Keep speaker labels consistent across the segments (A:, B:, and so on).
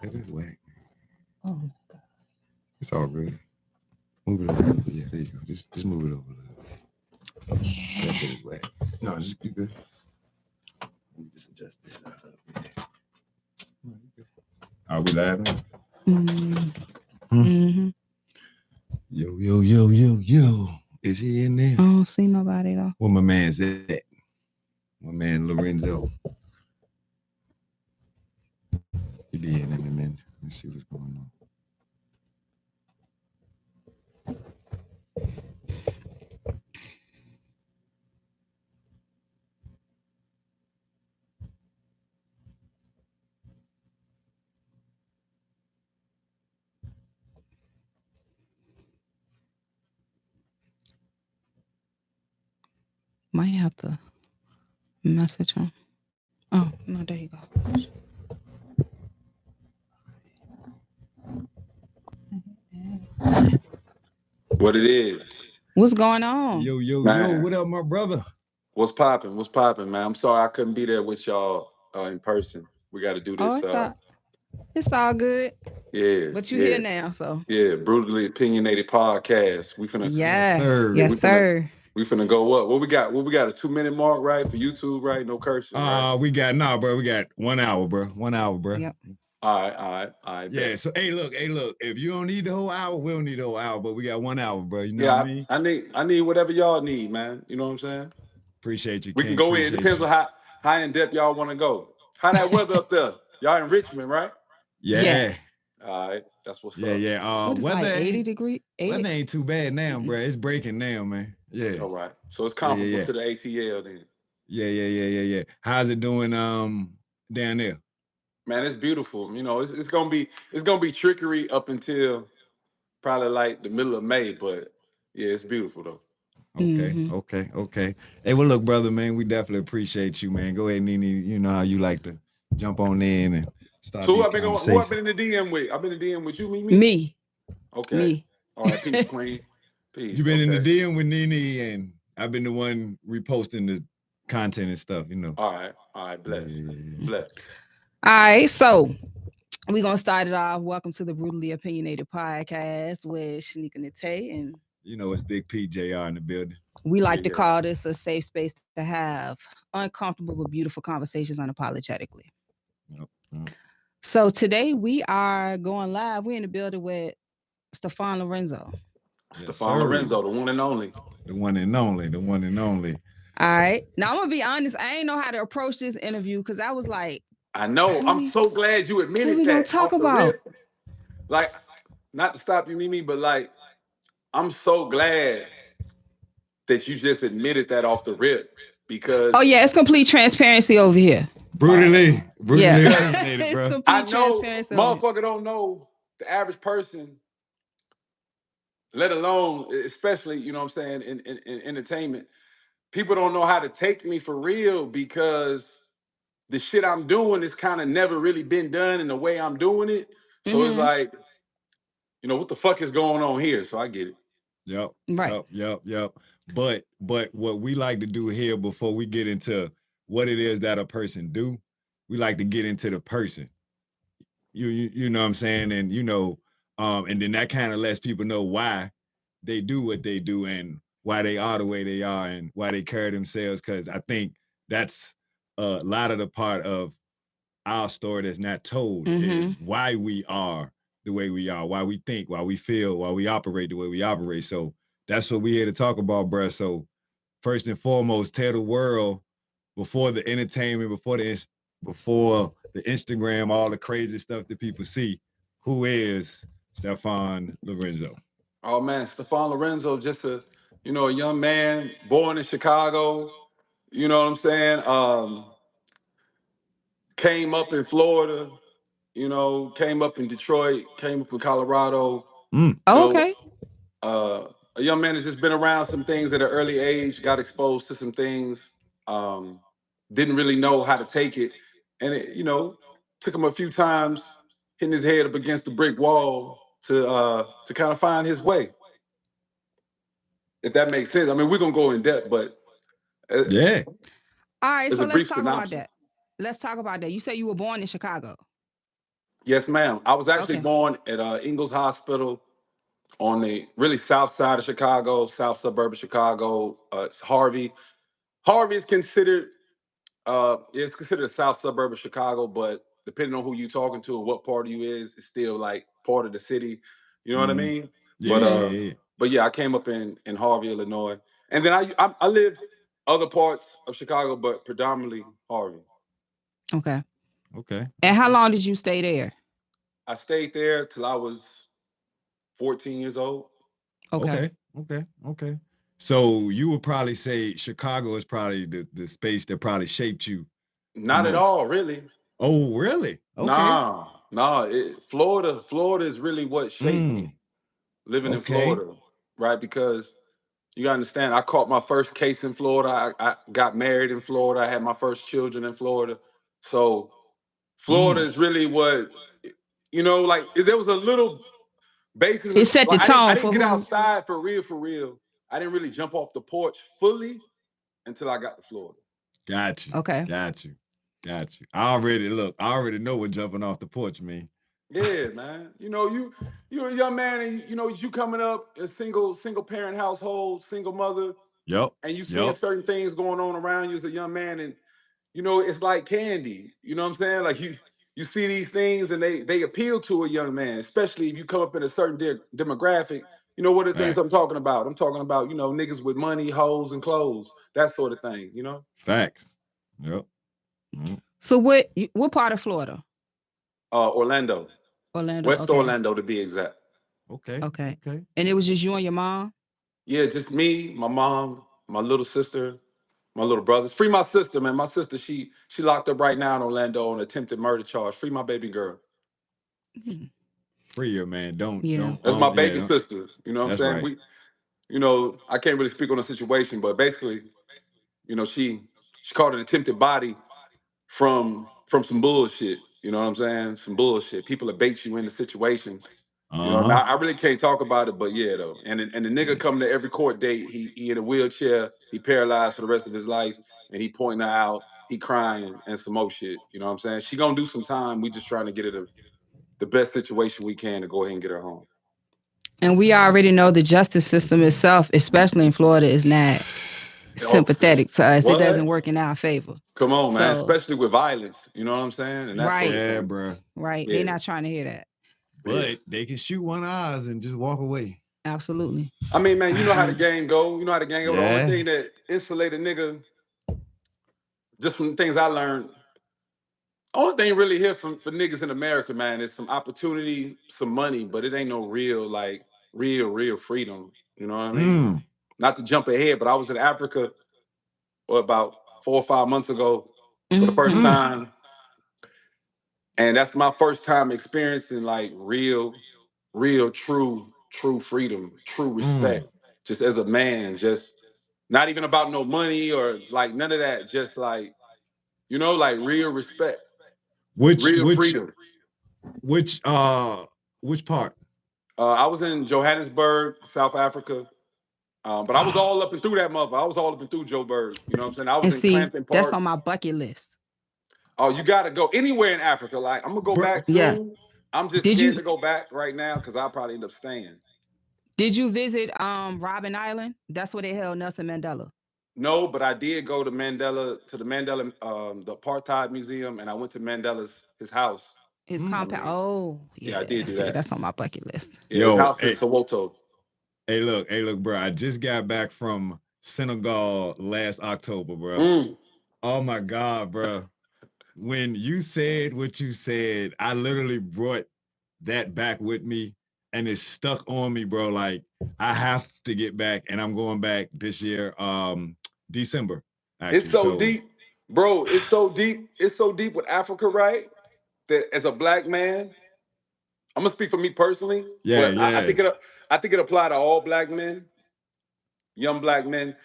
A: That is whack.
B: Oh my God.
A: It's all good. Move it over. Yeah, there you go. Just move it over a little. That shit is whack. No, just keep good. Let me just adjust this a little bit. Are we live now?
B: Mm,
A: Hmm?
B: mm-hmm.
A: Yo, yo, yo, yo, yo. Is he in there?
B: I don't see nobody though.
A: Where my man's at? My man Lorenzo. He be in a minute. Let's see what's going on.
B: Might have to message him. Oh no, there you go.
C: What it is,
B: What's going on?
A: Yo, yo, yo,
C: man?
A: what up, my brother?
C: What's popping? What's popping, man? I'm sorry I couldn't be there with y'all in person. We got to do
B: Oh,
C: this.
B: it's all good.
C: Yeah,
B: But you here
C: yeah,
B: now, so
C: yeah. Brutally opinionated podcast. We finna,
A: Yes,
B: yeah,
C: yeah,
A: sir.
B: yes,
C: we finna,
B: sir.
C: we finna go up. What we got? What we got? A 2 minute mark, right? For YouTube, right? No cursing, right?
A: We got bro. We got 1 hour, bro. 1 hour, bro.
B: Yep.
C: All right, all right, all right.
A: Yeah.
C: Bet.
A: So hey, look. If you don't need the whole hour, we don't need the whole hour, but we got 1 hour, bro. You know what I
C: Yeah,
A: mean?
C: I need whatever y'all need, man. You know what I'm saying?
A: Appreciate you,
C: We can
A: King.
C: go in. It
A: Appreciate
C: depends
A: you.
C: on how in depth y'all want to go. How that weather up there? Y'all in Richmond, right?
B: Yeah.
A: Yeah.
C: All right, that's what's
A: Yeah,
C: up.
A: yeah.
B: What is like 80 degree? 80?
A: Weather ain't too bad now,
B: Mm-mm.
A: bro. It's breaking now, man. Yeah.
C: All right, so it's
A: Yeah, yeah,
C: comparable
A: yeah.
C: to the ATL then.
A: Yeah. How's it doing down there?
C: Man, it's beautiful. You know, it's gonna be trickery up until probably like the middle of May, but yeah, it's beautiful though.
B: Mm-hmm.
A: Okay. Hey, well, look, brother, man, we definitely appreciate you, man. Go ahead, Nene. You know how you like to jump on in and start
C: So who
A: these
C: I've been going? Who I've been
A: conversations.
C: in the DM with? I've been in the DM with you, me.
B: Me.
C: Okay.
B: Me.
C: All right. Peace, Queen. Peace.
A: You've been in the
C: Okay.
A: DM with Nene, and I've been the one reposting the content and stuff, you know.
C: All right. All right.
A: Yeah,
C: Bless.
A: yeah, yeah.
C: Bless.
B: All right, so we're gonna start it off. Welcome to the Brutally Opinionated Podcast with Shanika Nate, and
A: You know, it's Big PJR in the building.
B: we
C: Yeah.
B: like to
C: Yeah.
B: call this a safe space to have uncomfortable but beautiful conversations unapologetically.
A: Yep, yep.
B: So today we are going live. We're in the building with Stefan Lorenzo.
A: Yes,
C: Stefan
A: sir.
C: Lorenzo, the one and only.
A: The one and only. The one and only.
B: All right. Now I'm gonna be honest. I ain't know how to approach this interview because I was like,
C: I know.
B: what
C: I'm
B: we
C: so glad you
B: what
C: admitted
B: we gonna
C: that
B: talk
C: off the
B: about?
C: rip. Like, not to stop you, Mimi, but like, I'm so glad that you just admitted that off the rip
B: Oh
C: because
B: yeah, it's complete transparency over here.
C: I
A: Brutally
B: Yeah.
C: because
A: opinionated,
B: It's
A: bro.
C: I
B: complete
C: know
B: transparency over here.
C: motherfucker don't know the average person, let alone especially, you know what I'm saying, in entertainment. People don't know how to take me for real because the shit I'm doing is kind of never really been done in the way I'm doing it. So it's
B: Mm-hmm.
C: like, what the fuck is going on here? So I get it.
A: Yep,
B: Right.
A: yep. But what we like to do here before we get into what it is that a person do, we like to get into the person. You know what I'm saying? And and then that kind of lets people know why they do what they do and why they are the way they are and why they carry themselves. Cause I think that's a lot of the part of our story that's not told
B: Mm-hmm.
A: is why we are the way we are, why we think, why we feel, why we operate the way we operate. So that's what we're here to talk about, bruh. So first and foremost, tell the world before the entertainment, before the Instagram, all the crazy stuff that people see, who is Stefan Lorenzo?
C: Oh man, Stefan Lorenzo, just a young man born in Chicago. You know what I'm saying? Came up in Florida, came up in Detroit, came up in Colorado.
A: Mm.
C: You
B: Oh,
C: know,
B: okay.
C: uh, a young man has just been around some things at an early age, got exposed to some things, um, didn't really know how to take it, and it took him a few times hitting his head up against the brick wall to kind of find his way, if that makes sense. I mean, we're gonna go in depth, but uh,
A: Yeah.
B: All right,
C: as
B: so
C: a
B: let's
C: brief
B: talk about
C: synopsis.
B: that. Let's talk about that. You said you were born in Chicago.
C: Yes, ma'am. I was actually
B: Okay.
C: born at Ingalls Hospital on the really south side of Chicago, south suburb of Chicago. It's Harvey. Harvey is considered it's considered a south suburb of Chicago, but depending on who you talking to and what part of you is, it's still like part of the city. You know what I
A: Mm.
C: mean?
A: Yeah,
C: But
A: yeah,
B: Mm-hmm.
A: yeah, yeah.
C: I came up in Harvey, Illinois, and then I lived other parts of Chicago, but predominantly Harvey.
B: Okay.
A: Okay,
B: And how
A: okay,
B: long did you stay there?
C: I stayed there till I was 14 years old.
B: Okay.
A: okay, okay, okay. So you would probably say Chicago is probably the space that probably shaped you the
C: Not at
A: most.
C: all, really.
A: Oh, really? Okay.
C: Nah. Florida is really what shaped me
A: Mm,
C: living in
A: okay.
C: Florida, right? Because you gotta understand, I caught my first case in Florida. I got married in Florida. I had my first children in Florida. So Florida
A: Mm,
C: is really what like there was a little basis
B: It
C: of
B: set the
C: like I
B: tone
C: didn't
B: for
C: get
B: who.
C: outside for real, for real. I didn't really jump off the porch fully until I got to Florida.
A: got you,
B: Okay.
A: got you, got you. I already look. I already know what jumping off the porch mean.
C: Yeah, man. You're a young man, and you coming up in a single parent household, single mother,
A: Yup,
C: and you seeing
A: yup.
C: certain things going on around you as a young man, and it's like candy. You know what I'm saying? Like you see these things, and they appeal to a young man, especially if you come up in a certain demographic. You know what are the things I'm
A: Facts,
C: talking about? I'm talking about niggas with money, hoes, and clothes, that sort of thing.
A: facts. Yup. Mm.
B: So what part of Florida?
C: Orlando,
B: Orlando.
C: West
B: Okay.
C: Orlando to be exact.
A: Okay,
B: Okay.
A: okay.
B: And it was just you and your mom?
C: Yeah, just me, my mom, my little sister, my little brothers. Free my sister, man. My sister, she locked up right now in Orlando on attempted murder charge. Free my baby girl.
B: Mhm.
A: Free your man.
B: Yeah.
A: Don't.
C: That's my
A: Yeah.
C: baby
A: Don't.
C: sister. You know what I'm
A: That's
C: saying?
A: right.
C: I can't really speak on the situation, but basically, she caught an attempted body from some bullshit. You know what I'm saying? Some bullshit. People that bait you into situations. You know
A: Uh
C: what I mean?
A: huh.
C: I really can't talk about it, but yeah, though. And the nigga coming to every court date, he in a wheelchair, he paralyzed for the rest of his life, and he pointing her out, he crying and some more shit. You know what I'm saying? She gonna do some time. We just trying to get her the best situation we can to go ahead and get her home.
B: And we already know the justice system itself, especially in Florida, is not
C: Oh,
B: sympathetic to us. It doesn't
C: what?
B: work in our favor.
C: Come on, man.
B: So,
C: Especially with violence. You know what I'm saying? And that sort of
B: right,
A: Yeah,
C: thing.
A: bro.
B: right. They're
C: Yeah,
B: not trying to hear that.
C: yeah.
A: But they can shoot one eyes and just walk away.
B: Absolutely.
C: I mean, man, you know how the
B: And
C: game go. You know how the game go. The only
A: Yeah.
C: thing that insulate a nigga, just from the things I learned, only thing really here for niggas in America, man, is some opportunity, some money, but it ain't no real, like, real freedom. You know what I mean?
A: Mm.
C: Not to jump ahead, but I was in Africa about 4 or 5 months ago for the first
B: hmm
A: Mm.
C: time. And that's my first time experiencing like real, true freedom, true
A: Mm.
C: respect. Just as a man, just not even about no money or like none of that. Just like, like real respect,
A: Which
C: real
A: which
C: freedom.
A: which uh which part?
C: I was in Johannesburg, South Africa. But I was
A: Ah,
C: all up and through that mother. I was all up and through Joburg. You know what I'm saying? I was in
B: see,
C: Crampton
B: that's
C: Park.
B: on my bucket list.
C: Oh, you got to go anywhere in Africa. Like, I'm going to go
A: bro.
C: back
B: Yeah.
C: soon. I'm just
B: Did
C: scared
B: you
C: to go back right now because I'll probably end up staying.
B: did you visit Robben Island? That's where they held Nelson Mandela.
C: No, but I did go to the Mandela, the Apartheid Museum, and I went to Mandela's his house.
B: His
A: Mm.
C: I
B: compound.
C: mean,
B: Oh,
C: yeah, I did do
B: yes. Yeah,
C: that.
B: that's on my bucket list.
C: Yeah, his
A: Yo,
C: house is Soweto.
A: hey, look, bro. I just got back from Senegal last October, bro.
C: Mm.
A: Oh my God, bro. When you said what you said, I literally brought that back with me and it's stuck on me, bro. Like I have to get back and I'm going back this year, December,
C: It's
A: actually.
C: so
A: So
C: deep, bro. It's so deep. It's so deep with Africa, right? That as a black man, I'm gonna speak for me personally,
A: yeah,
C: but
A: yeah.
C: I think it applied to all black men, young black men,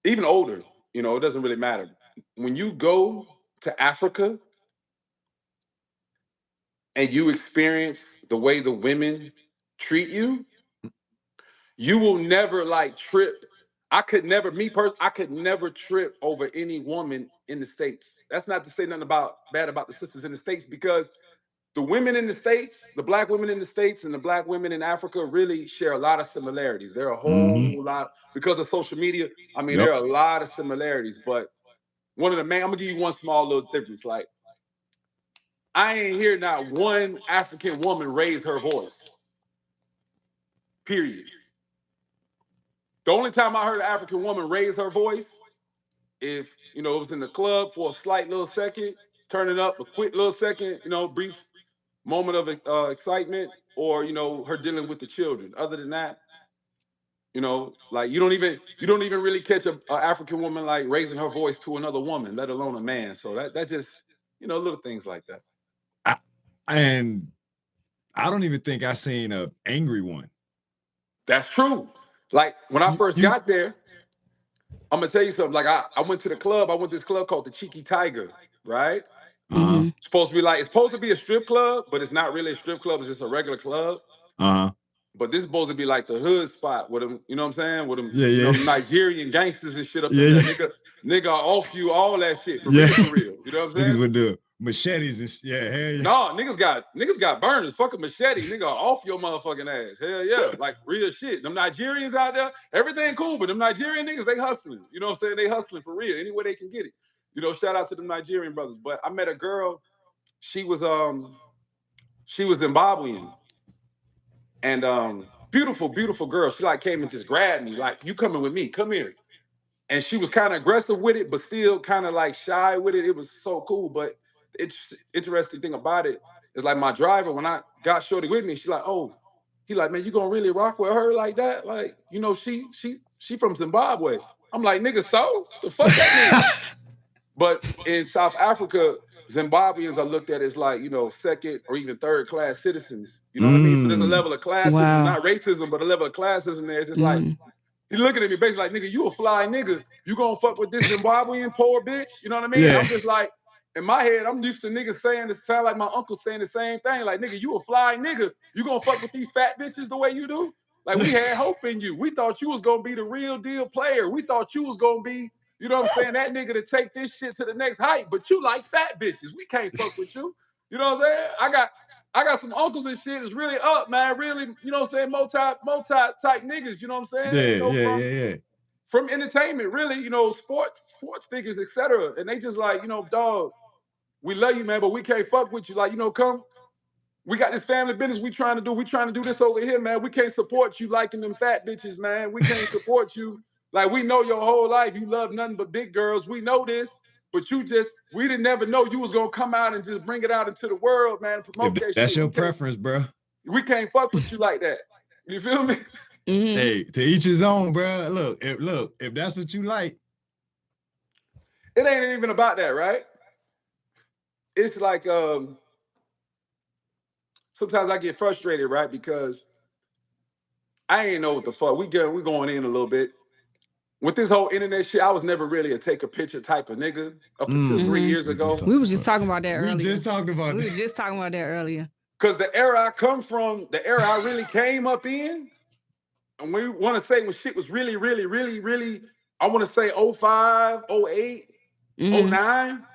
C: even older. It doesn't really matter. When you go to Africa and you experience the way the women treat you, you will never like trip. I could never trip over any woman in the States. That's not to say nothing about bad about the sisters in the States because the women in the States, the black women in the States and the black women in Africa really share a lot of similarities. There are a whole lot, because of social media. I mean, there are a lot of similarities, but one of the main, I'm gonna give you one small little difference. Like, I ain't hear not one African woman raise her voice. Period. The only time I heard an African woman raise her voice, if it was in the club for a slight little second, turning up a quick little second, brief moment of excitement, or her dealing with the children. Other than that, like you don't even really catch a African woman like raising her voice to another woman, let alone a man. So that just little things like that.
A: And I don't even think I seen a angry one.
C: That's true. Like when I first got there, I'm gonna tell you something. Like I went to the club. I went to this club called the Cheeky Tiger, right? It's supposed to be a strip club, but it's not really a strip club. It's just a regular club. But this is supposed to be like the hood spot with them, you know what I'm saying? With them, Nigerian gangsters and shit up in there. Nigga off you, all that shit. For real. You know what I'm saying?
A: Niggas with the machetes and shit. Hell yeah.
C: No, niggas got burners. Fuck a machete. Nigga off your motherfucking ass. Hell yeah. Like real shit. Them Nigerians out there, everything cool, but them Nigerian niggas, they hustling. You know what I'm saying? They hustling for real. Any way they can get it. Shout out to them Nigerian brothers. But I met a girl, she was Zimbabwean. And beautiful, beautiful girl. She like came and just grabbed me, like, you coming with me, come here. And she was kind of aggressive with it, but still kind of like shy with it. It was so cool. But it's interesting thing about it is like my driver, when I got shorty with me, she like, oh, he like, man, you gonna really rock with her like that? Like, she from Zimbabwe. I'm like, nigga, so the fuck that mean? But in South Africa, Zimbabweans are looked at as like, second or even third class citizens. You know what I mean? So there's a level of classism, not racism, but a level of classism there. It's just like, he's looking at me basically like, nigga, you a fly nigga. You gonna fuck with this Zimbabwean poor bitch? You know what I mean? Yeah. I'm just like, in my head, I'm used to niggas saying this, sound like my uncle saying the same thing. Like, nigga, you a fly nigga. You gonna fuck with these fat bitches the way you do? Like, we had hope in you. We thought you was gonna be the real deal player. We thought you was gonna be, you know what I'm saying, that nigga to take this shit to the next height, but you like fat bitches. We can't fuck with you. You know what I'm saying? I got some uncles and shit that's really up, man. Really, you know what I'm saying, multi type niggas, you know what I'm saying? From entertainment, really, sports figures, etc. And they just like, dog, we love you, man, but we can't fuck with you. Like, come. We got this family business we trying to do. We trying to do this over here, man. We can't support you liking them fat bitches, man. We can't support you. Like, we know your whole life you love nothing but big girls. We know this, but we didn't never know you was gonna come out and just bring it out into the world, man. Promote that shit.
A: That's your preference, bro.
C: We can't fuck with you like that. You feel me?
A: Hey, to each his own, bro. Look, if that's what you like,
C: it ain't even about that, right? It's like sometimes I get frustrated, right? Because I ain't know what the fuck. We going in a little bit. With this whole internet shit, I was never really a take a picture type of nigga up until 3 years ago.
B: We was just talking about that earlier.
A: We were just talking
B: about that earlier.
C: Because the era I come from, the era I really came up in, and we want to say when shit was really, really, really, really, I want to say 05, 08, 09.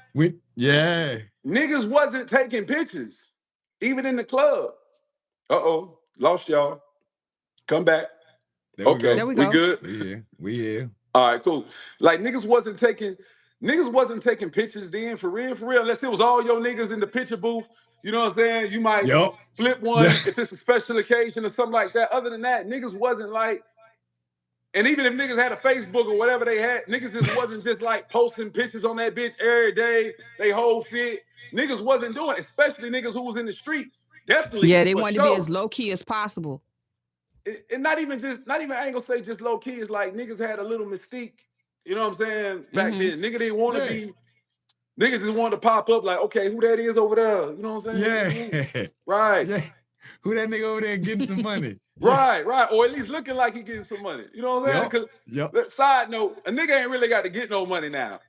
C: Niggas wasn't taking pictures, even in the club. Uh-oh, lost y'all. Come back.
B: There we go.
C: We good?
A: We here.
C: All right, cool. Like, niggas wasn't taking pictures then, for real, unless it was all your niggas in the picture booth. You know what I'm saying? You might flip one if it's a special occasion or something like that. Other than that, niggas wasn't like, and even if niggas had a Facebook or whatever they had, niggas just wasn't just like posting pictures on that bitch every day, they whole fit. Niggas wasn't doing it, especially niggas who was in the street. Definitely.
B: Yeah, they wanted to be as low key as possible.
C: And not even I ain't gonna say just low key. It's like niggas had a little mystique, you know what I'm saying, back then. Nigga didn't want to be, niggas just wanted to pop up like, okay, who that is over there? You know what I'm saying?
A: Yeah.
C: Right.
A: Yeah. Who that nigga over there getting some money?
C: Right. Or at least looking like he getting some money. You know what I'm saying? Because side note, a nigga ain't really got to get no money now.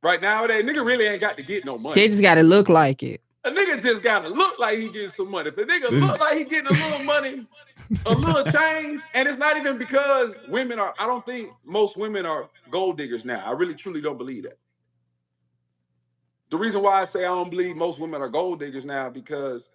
C: Right nowadays, nigga really ain't got to get no money.
B: They just got to look like it.
C: A nigga just got to look like he getting some money. If a nigga look like he getting a little money, a little change, and it's not even because I don't think most women are gold diggers now. I really, truly don't believe that. the reason why I say I don't believe most women are gold diggers now, because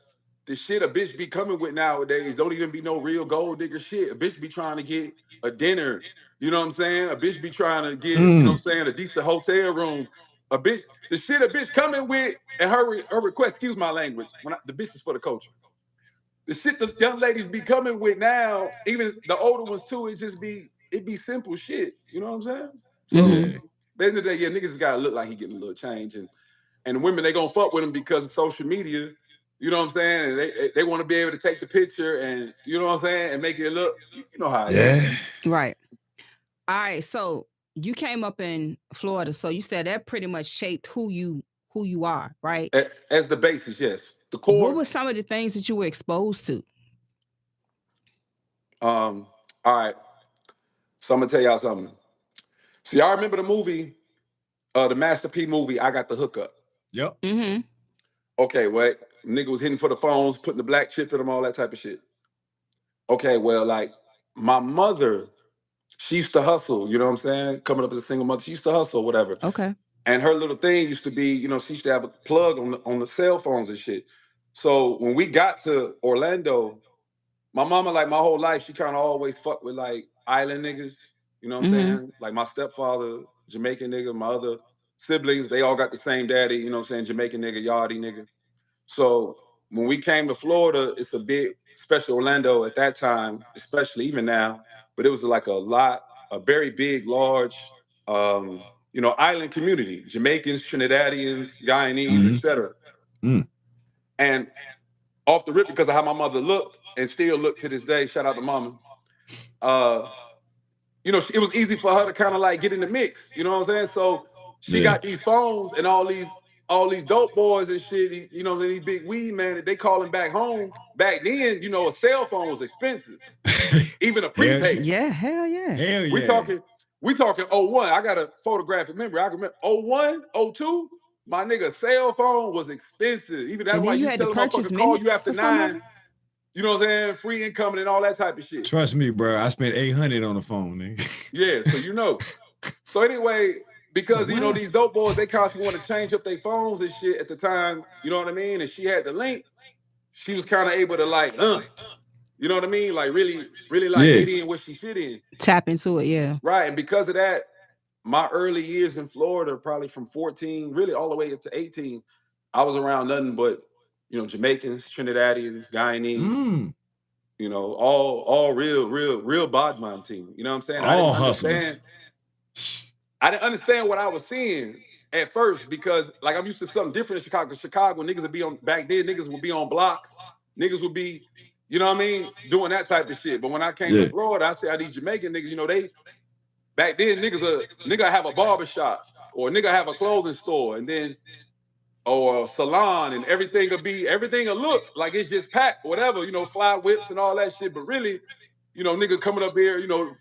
C: the shit a bitch be coming with nowadays don't even be no real gold digger shit. A bitch be trying to get a dinner, you know what I'm saying? A bitch be trying to get, you know what I'm saying, a decent hotel room. A bitch, the shit a bitch coming with, and her request, excuse my language, the bitch is for the culture. The shit the young ladies be coming with now, even the older ones too, it be simple shit. You know what I'm saying? So
B: Mm-hmm.
A: Yeah.
C: at the end of the day, yeah, niggas gotta look like he getting a little change. And the women, they gonna fuck with him because of social media. You know what I'm saying? And they want to be able to take the picture and, you know what I'm saying, and make it look, you know how it is.
A: Yeah.
B: Right. All right. So you came up in Florida. So you said that pretty much shaped who you are, right?
C: As the basis, yes. The
B: What
C: core.
B: were some of the things that you were exposed to?
C: All right. So I'm gonna tell y'all something. So y'all remember the movie, the Master P movie, I Got the Hookup.
A: Yep.
B: Mm-hmm.
C: Okay, what? Nigga was hitting for the phones, putting the black chip in them, all that type of shit. Okay, well, like my mother, she used to hustle, you know what I'm saying? Coming up as a single mother, she used to hustle, whatever.
B: Okay.
C: And her little thing used to be, you know, she used to have a plug on the cell phones and shit. So when we got to Orlando, my mama, like my whole life, she kind of always fucked with like island niggas. You know what I'm
B: Mm-hmm.
C: saying? Like my stepfather, Jamaican nigga, my other siblings, they all got the same daddy, you know what I'm saying? Jamaican nigga, Yardie nigga. So when we came to Florida, it's a big, especially Orlando at that time, especially even now, but it was like a very big, large, you know, island community, Jamaicans, Trinidadians, Guyanese,
A: Mm-hmm.
C: etc.
A: Mm.
C: And off the rip, because of how my mother looked and still look to this day, shout out to mama, uh, you know, it was easy for her to kind of like get in the mix. You know what I'm saying? So she
A: Yeah.
C: got these phones and all these dope boys and shit. You know, these big weed man, they calling back home. Back then, you know, a cell phone was expensive, even a
A: Hell,
C: prepaid.
B: Yeah. Hell yeah.
A: hell
C: We
A: yeah.
C: talking, we talking '01. I got a photographic memory. I can remember '01, '02. My nigga, cell phone was expensive. Even that's
B: And
C: why
B: then you
C: you
B: had to
C: tell a
B: purchase
C: motherfucker call you
B: minutes
C: after
B: for some of
C: 9.
B: them.
C: You know what I'm saying? Free incoming and all that type of shit.
A: Trust me, bro. I spent 800 on the phone, nigga.
C: Yeah, so you know. So anyway,
B: Oh
C: because you know
B: wow.
C: these dope boys, they constantly want to change up their phones and shit at the time. You know what I mean? And she had the link. She was kind of able to like, you know what I mean? Like really, really like
A: Yeah.
C: get in where she fit in,
B: Tap into it. Yeah.
C: right? And because of that, my early years in Florida, probably from 14, really all the way up to 18, I was around nothing but, you know, Jamaicans, Trinidadians, Guyanese,
A: Mm.
C: you know, all real Bodman team. You know what I'm saying?
A: All hustlers.
C: I didn't understand what I was seeing at first, because like I'm used to something different in Chicago. Chicago, niggas would be on back then, niggas would be on blocks, niggas would be, you know what I mean, doing that type of shit. But when I came to
A: Yeah.
C: Florida, I see how these Jamaican niggas, you know, they back then nigga have a barber shop, or nigga have a clothing store, and then or a salon, and everything will look like it's just packed, whatever, you know, fly whips and all that shit. But really, you know, nigga coming up here, you know,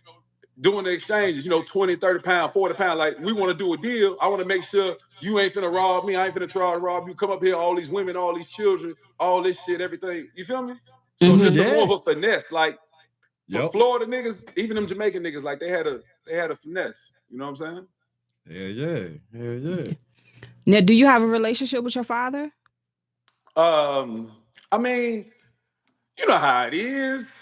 C: doing the exchanges, you know, 20, 30 pound, 40 pound. Like, we want to do a deal. I want to make sure you ain't finna rob me. I ain't finna try to rob you. Come up here, all these women, all these children, all this shit, everything. You feel me? So
B: Mm-hmm.
C: just a more
A: Yeah.
C: of a finesse. Like for
A: Yep.
C: Florida niggas, even them Jamaican niggas, like they had a finesse. You know what I'm saying?
A: Hell yeah. Hell yeah.
B: Now, do you have a relationship with your father?
C: Um, I mean, you know how it is.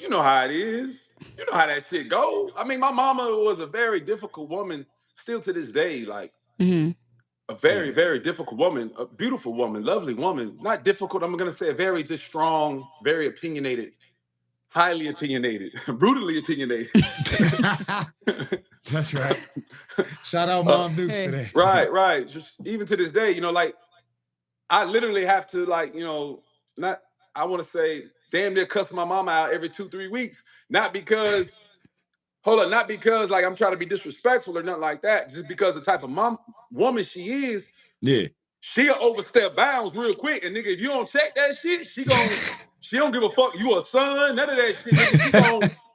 C: You know how it is. You know how that shit go. I mean, my mama was a very difficult woman, still to this day. Like,
B: Mm-hmm.
C: a very,
A: Yeah.
C: very difficult woman, a beautiful woman, lovely woman. Not difficult, I'm gonna say a very just strong, very opinionated, highly opinionated, brutally opinionated.
A: That's right. Shout out
C: Uh,
A: Mom Dukes
B: Hey.
A: today.
C: right. Just even to this day, you know, like I literally have to like, you know, not I want to say damn near cuss my mama out every 2, 3 weeks. Not because hold on, not because like I'm trying to be disrespectful or nothing like that, just because the type of woman she is,
A: Yeah.
C: she'll overstep bounds real quick. And nigga, if you don't check that shit, she don't give a fuck you a son, none of that shit, nigga.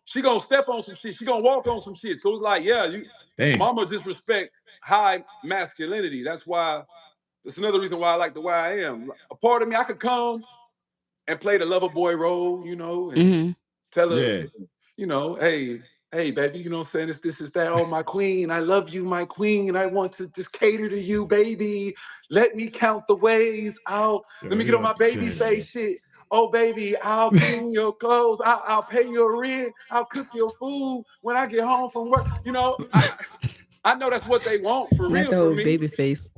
C: She gonna step on some shit. She gonna walk on some shit. So it's like, yeah,
A: Damn.
C: mama just respect high masculinity. That's another reason why I like the way I am. A part of me, I could come and play the lover boy role, you know, and
B: Mm-hmm.
C: tell her,
A: Yeah.
C: you know, hey, hey, baby, you know what I'm saying? This is that. Oh, my queen. I love you, my queen. I want to just cater to you, baby. Let me count the ways out.
A: Yo,
C: Let me
A: he
C: get on
A: off
C: my
A: the
C: baby
A: chain,
C: face
A: man.
C: shit. Oh, baby, I'll clean your clothes. I'll pay your rent. I'll cook your food when I get home from work. You know, I know that's what they want for
B: Not
C: real
B: the
C: for
B: whole
C: me.
B: baby face.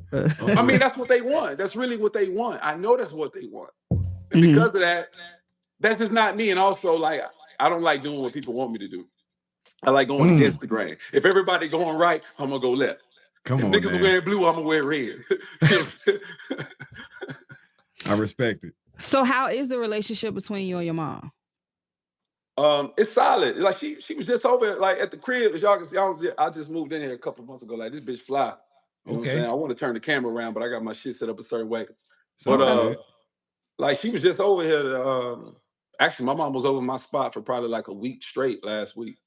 C: I mean,
A: Uh-uh.
C: that's what they want. That's really what they want. I know that's what they want. And
B: Mhm.
C: because of that, that's just not me. And also, like, I don't like doing what people want me to do. I like going
A: Mm,
C: against the grain. If everybody going right, I'm gonna go left.
A: come
C: If
A: on
C: niggas are
A: now.
C: wearing blue, I'm gonna wear red. You know what I'm saying?
A: I respect it.
B: So how is the relationship between you and your mom?
C: It's solid. Like she was just over like at the crib. As y'all can see, I just moved in here a couple of months ago. Like this bitch fly. You know what I'm saying?
A: Okay.
C: I want to turn the camera around, but I got my shit set up a certain way.
A: It's
C: But
A: all
B: Okay.
A: good.
C: like she was just over here. Actually, my mom was over my spot for probably like a week straight last week.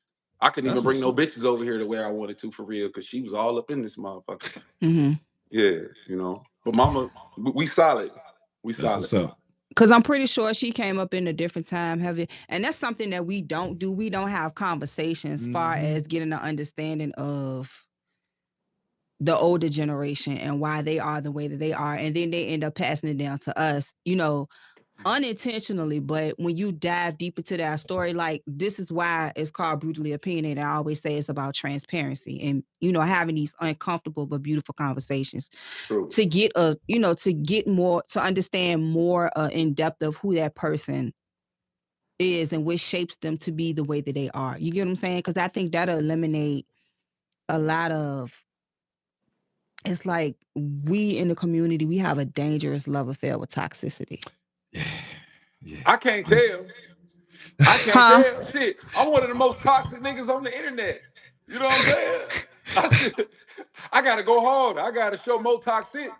C: I couldn't even
A: That's
C: bring
A: what's
C: no
A: up.
C: bitches over here the way I wanted to for real because she was all up in this motherfucker.
B: Mhm.
C: Yeah, you know. But mama, we solid. We
A: That's
C: solid.
A: what's up.
B: Cause I'm pretty sure she came up in a different time, heavy, and that's something that we don't do. We don't have conversations far
A: Hmm.
B: as getting an understanding of the older generation and why they are the way that they are, and then they end up passing it down to us. Unintentionally, but when you dive deep into that story, like this is why it's called brutally opinionated. I always say it's about transparency and having these uncomfortable but beautiful conversations
C: True.
B: to get to get more to understand more in depth of who that person is and what shapes them to be the way that they are. You get what I'm saying? Because I think that'll eliminate a lot of. It's like we in the community we have a dangerous love affair with toxicity.
A: Yeah. Yeah.
C: I can't
A: Yeah.
C: tell. I can't
B: Huh?
C: tell. Shit, I'm one of the most toxic niggas on the internet. You know what I'm saying? I gotta go harder. I gotta show more toxic,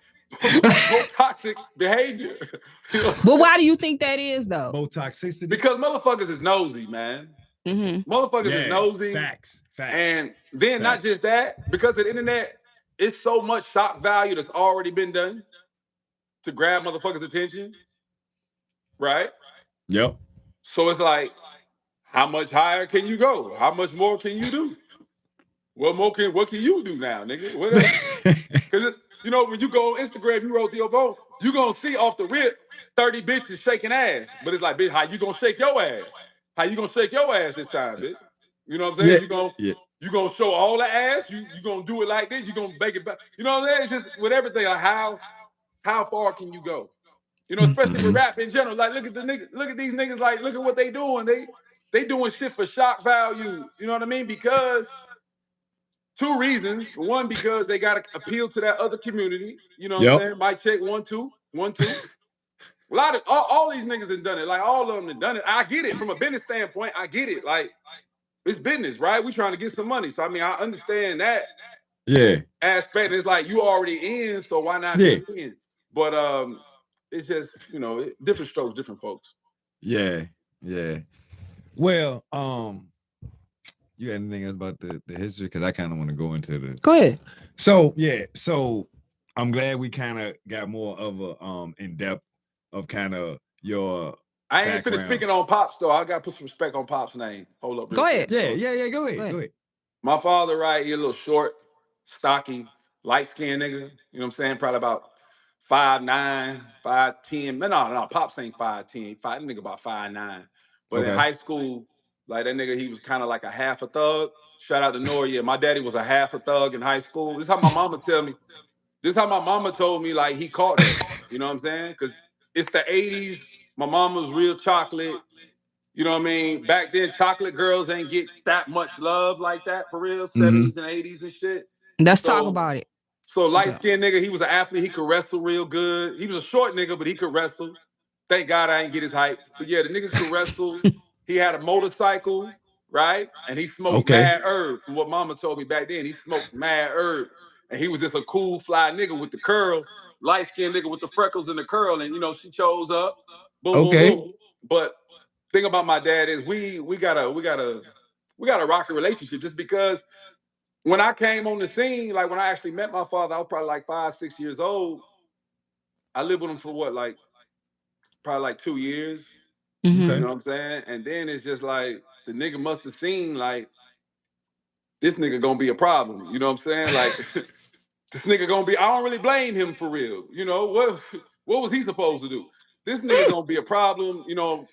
C: more toxic behavior. You know what I'm
B: But
C: saying?
B: why do you think that is though?
A: More toxicity.
C: Because motherfuckers is nosy, man.
B: Mm-hmm.
C: Motherfuckers is
A: Yeah.
C: nosy.
A: Facts. Facts.
C: And then not
A: Facts.
C: just that, because of the internet, it's so much shock value that's already been done to grab motherfuckers' attention, right?
A: Yep.
C: So it's like, how much higher can you go? How much more can you do? What can you do now, nigga? What else? Because when you go on Instagram, you roll through your phone, you gonna see off the rip 30 bitches shaking ass. But it's like, bitch, how you gonna shake your ass? How you gonna shake your ass this time, bitch? You know what I'm
A: Yeah.
C: saying?
A: Yeah.
C: You gonna show all the ass, you gonna do it like this, you gonna make it back. You know what I'm saying? It's just with everything, like how far can you go? Especially with
A: Hmm.
C: rap in general. Like look at these niggas, like look at what they doing. They doing shit for shock value. You know what I mean? Because two reasons. One, because they got to appeal to that other community. You know what I'm
A: Yep.
C: saying? Mic check, 1 2 1 2. A lot of all these niggas have done it. Like all of them have done it. I get it from a business standpoint. I get it. Like it's business, right? We trying to get some money. So I mean, I understand that
A: Yeah.
C: aspect. It's like you already in, so why not
A: Yeah.
C: be in? But it's just different strokes, different folks.
A: Yeah. Yeah. Well, you had anything else about the history? Because I kind of want to go into the.
B: Go ahead.
A: So yeah. So I'm glad we kind of got more of a in depth of kind of your
C: I ain't finished
A: background.
C: speaking on Pops though. I got to put some respect on Pops' name. Hold up, real
B: Go
C: quick.
B: ahead.
A: Yeah.
C: So
A: Yeah. Yeah. Go
B: Go
A: ahead. Go
B: ahead.
A: ahead.
C: my father, right, he a little short, stocky, light skinned nigga. You know what I'm saying? Probably about 5'9", 5'10". No, Pops ain't 5'10". That nigga about 5'9". But in
A: Okay.
C: high school, like that nigga, he was kind of like a half a thug. Shout out to Noria. My daddy was a half a thug in high school. This is how my mama tell me. This is how my mama told me like he caught her. You know what I'm saying? Because it's the 80s. My mama was real chocolate. You know what I mean? Back then, chocolate girls ain't get that much love like that for real.
A: Mm-hmm.
C: 70s and 80s and shit.
B: Let's talk
C: So,
B: about it.
C: so light
B: Okay.
C: skinned nigga, he was an athlete. He could wrestle real good. He was a short nigga, but he could wrestle. Thank God I ain't get his height. But yeah, the nigga could wrestle. He had a motorcycle, right? And he smoked
A: Okay.
C: mad herb. From what mama told me back then, he smoked mad herb. And he was just a cool, fly nigga with the curl, light skinned nigga with the freckles and the curl. And she chose up. Boom, boom,
A: Okay.
C: boom. But thing about my dad is we got a rocky relationship just because when I came on the scene, like when I actually met my father, I was probably like 5, 6 years old. I lived with him for what, like probably like 2 years.
B: Mm-hmm.
C: You
A: Okay.
C: know what I'm saying? And then it's just like the nigga must have seen like this nigga gonna be a problem. You know what I'm saying? Like this nigga gonna be. I don't really blame him for real. You know what was he supposed to do? This nigga gonna be a problem. You know,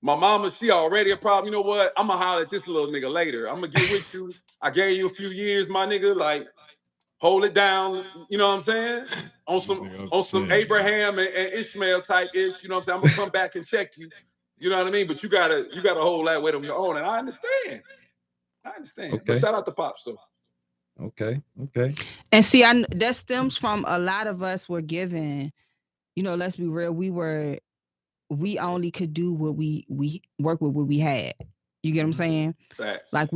C: my mama, she already a problem. You know what? I'm gonna holler at this little nigga later. I'm gonna get with you. I gave you a few years, my nigga. Like, hold it down. You know what I'm saying? On some Abraham and Ishmael type ish. You know what I'm saying? I'm gonna come back and check you. You know what I mean? But you gotta hold that weight on your own. And I understand. But
A: Okay.
C: shout out to Pops though.
A: Okay. Okay.
B: And see, that stems from a lot of us were given. Let's be real. We only could do what we work with what we had. You get what I'm saying?
C: Facts.
B: Like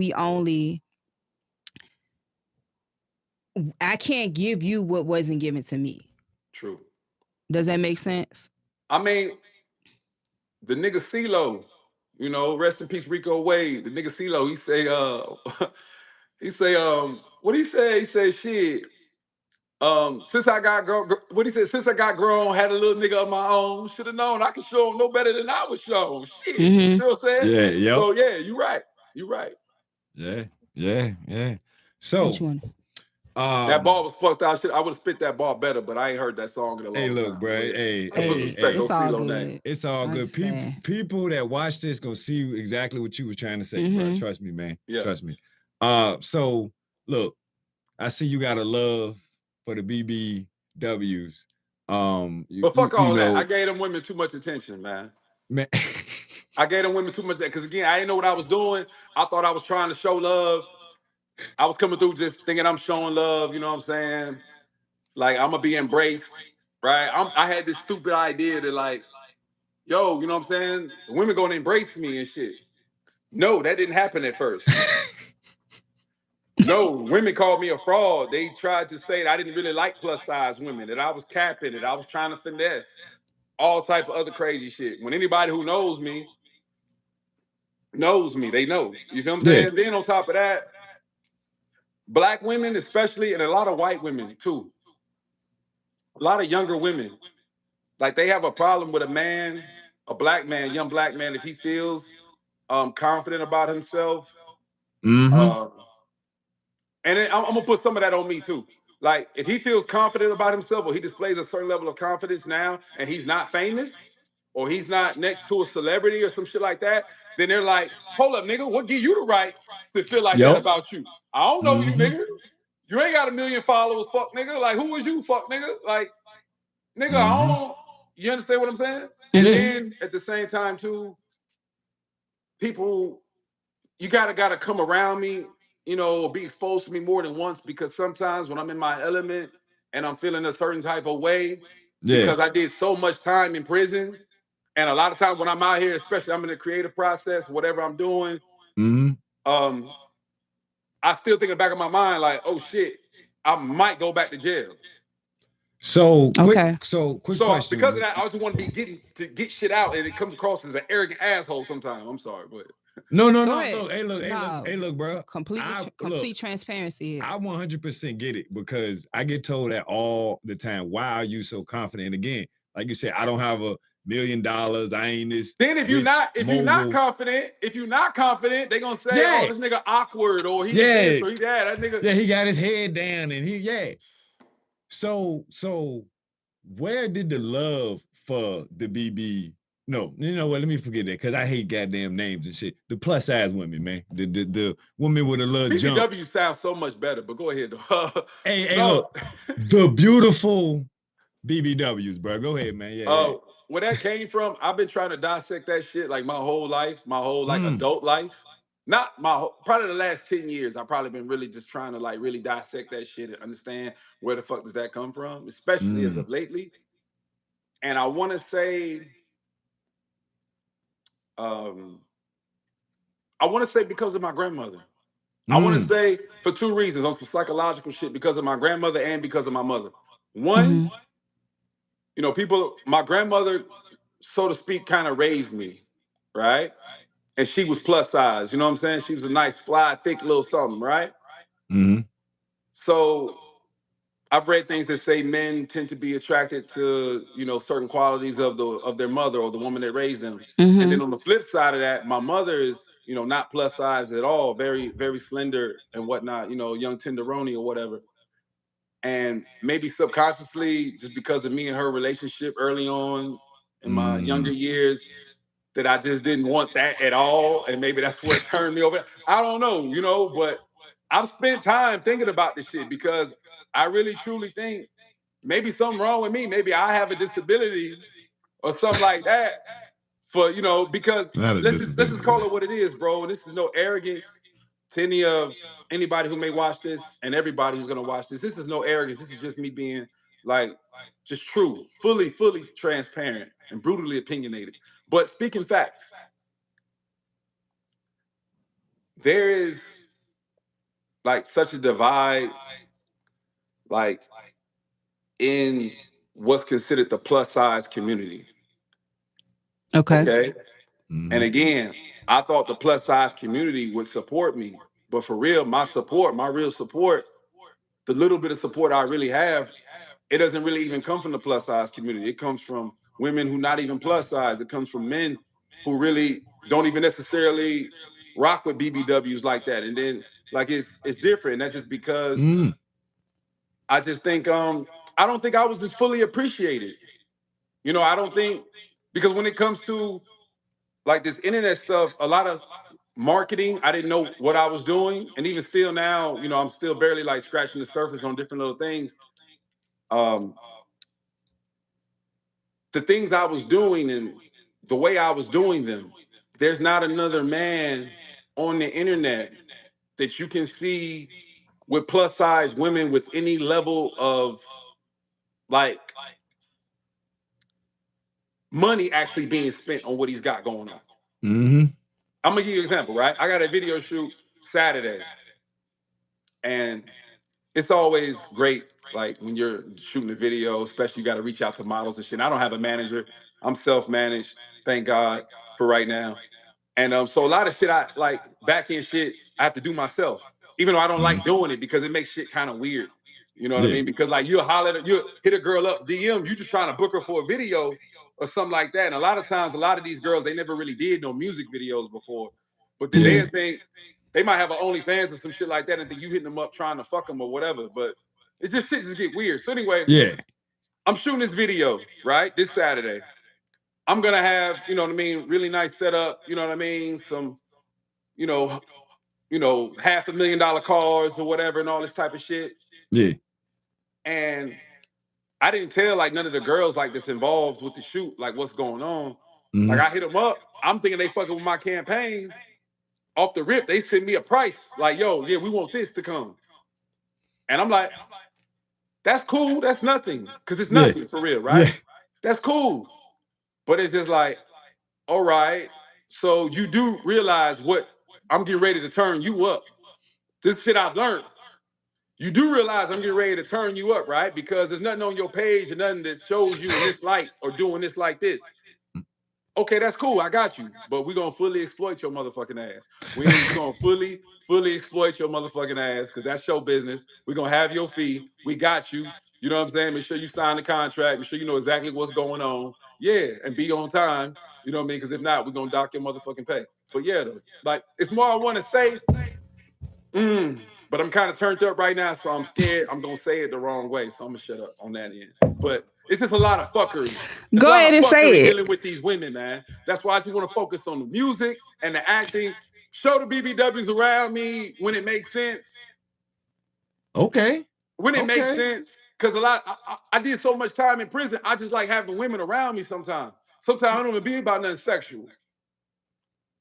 B: I can't give you what wasn't given to me.
C: True.
B: Does that make sense?
C: I mean, the nigga CeeLo, rest in peace, Rico Wade. The nigga CeeLo, he say, what he say? He say, shit. Since I got what he said, since I got grown, had a little nigga of my own, should have known I could show him no better than I was shown. Shit, you know what I'm saying?
A: Yeah, yeah.
C: So yeah, you're right.
A: Yeah, yeah, yeah.
B: What
A: So,
B: you want?
C: That ball was fucked out. I would have spit that ball better, but I ain't heard that song in a long
A: hey, look,
C: time.
A: bro.
C: Yeah.
A: Hey,
C: I put some respect
B: It's
C: on
B: all
C: CeeLo name.
B: good.
A: it's all
B: I
A: good.
B: understand.
A: People that watch this gonna see exactly what you were trying to say, bro.
B: Mhm.
A: Trust me, man.
C: Yeah.
A: Trust me. So look, I see you got a love for the BBWs.
C: But fuck all that. I gave them women too much attention, man. I gave them women too much that because again, I didn't know what I was doing. I thought I was trying to show love. I was coming through just thinking I'm showing love. You know what I'm saying? Like I'm gonna be embraced, right? I had this stupid idea that like, yo, you know what I'm saying? The women gonna embrace me and shit. No, that didn't happen at first. No, women called me a fraud. They tried to say that I didn't really like plus size women, that I was capping it, I was trying to finesse, all type of other crazy shit. When anybody who knows me, they know. You feel what I'm saying? Then on top of that, black women especially, and a lot of white women too, a lot of younger women, like they have a problem with a man, a black man, young black man, if he feels confident about himself.
A: Mm-hmm.
C: And then I'm gonna put some of that on me too. Like if he feels confident about himself, or he displays a certain level of confidence now, and he's not famous, or he's not next to a celebrity or some shit like that, then they're like, "Hold up, nigga, what give you the right to feel like that about you? I don't know you, nigga. You ain't got 1 million followers, fuck nigga. Like who is you, fuck nigga? Like nigga, I don't. You understand what I'm saying? And then at the same time too, people, you gotta come around me, or be exposed to me more than once, because sometimes when I'm in my element and I'm feeling a certain type of way, because I did so much time in prison, and a lot of times when I'm out here, especially I'm in the creative process, whatever I'm doing, I still think in the back of my mind like, oh shit, I might go back to jail.
A: So
B: Okay.
A: quick question.
C: Because of that, I just want to get shit out, and it comes across as an arrogant asshole sometimes. I'm sorry, but
A: No.
B: Go
A: Look,
B: ahead.
A: hey, look, bro.
B: Complete transparency here.
A: I 100% get it, because I get told that all the time. Why are you so confident? And again, like you said, I don't have $1 million. I ain't this.
C: Then if you're not confident, they're gonna say, "Oh, this nigga awkward," or he this or he that. That nigga.
A: Yeah, he got his head down, and So where did the love for the BB? No, you know what? Let me forget that, because I hate goddamn names and shit. The plus size women, man. The woman with a little
C: BBW
A: jump.
C: sounds so much better, but go ahead though.
A: Hey, look, the beautiful BBWs, bro. Go ahead, man. Yeah.
C: Where that came from, I've been trying to dissect that shit like my whole life, adult life. Not probably the last 10 years, I've probably been really just trying to like really dissect that shit and understand where the fuck does that come from, especially as of lately. And I want to say, because of my grandmother. I want to say for two reasons, on some psychological shit, because of my grandmother and because of my mother. One, my grandmother, so to speak, kind of raised me, right? And she was plus size, you know what I'm saying? She was a nice, fly, thick little something, right? So I've read things that say men tend to be attracted to, certain qualities of their mother or the woman that raised them. And then on the flip side of that, my mother is, not plus size at all, very, very slender and whatnot, young tenderoni or whatever. And maybe subconsciously, just because of me and her relationship early on in my younger years, that I just didn't want that at all. And maybe that's what turned me over. I don't know, but I've spent time thinking about this shit because I really truly think maybe something wrong with me. Maybe I have a disability or something like that. Because let's just call it what it is, bro. And this is no arrogance to anybody who may watch this and everybody who's gonna watch this. This is no arrogance. This is just me being like just true, fully transparent and brutally opinionated. But speaking facts, there is like such a divide, like in what's considered the plus size community.
B: Okay.
C: Okay. And again, I thought the plus size community would support me. But for real, my real support, the little bit of support I really have, it doesn't really even come from the plus size community. It comes from women who not even plus size. It comes from men who really don't even necessarily rock with BBWs like that. And then like it's different. That's just because I just think I don't think I was just fully appreciated. I don't think, because when it comes to like this internet stuff, a lot of marketing, I didn't know what I was doing. And even still now, I'm still barely like scratching the surface on different little things. Um, the things I was doing and the way I was doing them, there's not another man on the internet that you can see with plus size women with any level of like money actually being spent on what he's got going on. I'm gonna give you an example, right? I got a video shoot Saturday, and it's always great, like when you're shooting a video, especially you got to reach out to models and shit. And I don't have a manager. I'm self-managed, thank God for right now. And so a lot of shit I like back end shit I have to do myself, even though I don't like doing it because it makes shit kind of weird. You know what I mean? Because like you hit a girl up DM, you just trying to book her for a video or something like that. And a lot of times, a lot of these girls, they never really did no music videos before, but then they think they might have an OnlyFans or some shit like that, and then you hitting them up trying to fuck them or whatever. But it's just shit just get weird. So anyway, I'm shooting this video right this Saturday. I'm gonna have, really nice setup. You know what I mean? Some, you know, $500,000 cars or whatever, and all this type of shit.
A: Yeah.
C: And I didn't tell like none of the girls like this involved with the shoot, like what's going on. Like I hit them up. I'm thinking they fucking with my campaign. Off the rip, they send me a price. Like, yo, yeah, we want this to come. And I'm like, that's cool. That's nothing. Cause it's nothing for real, right? Yeah. That's cool. But it's just like, all right. So you do realize what I'm getting ready to turn you up. This shit I've learned. You do realize I'm getting ready to turn you up, right? Because there's nothing on your page and nothing that shows you in this light or doing this like this. Okay, that's cool. I got you. But we're going to fully exploit your motherfucking ass. We're going to fully exploit your motherfucking ass because that's your business. We're going to have your fee. We got you. You know what I'm saying? Make sure you sign the contract. Make sure you know exactly what's going on. Yeah, and be on time. You know what I mean? Because if not, we're going to dock your motherfucking pay. But yeah, though, like, it's more I want to say, but I'm kind of turned up right now, so I'm scared I'm going to say it the wrong way. So I'm going to shut up on that end. But it's just a lot of fuckery. There's
B: Go ahead and say it.
C: Dealing with these women, man. That's why I just want to focus on the music and the acting. Show the BBWs around me when it makes sense.
A: Okay.
C: When it makes sense. Because I did so much time in prison, I just like having women around me sometimes. Sometimes I don't even be about nothing sexual.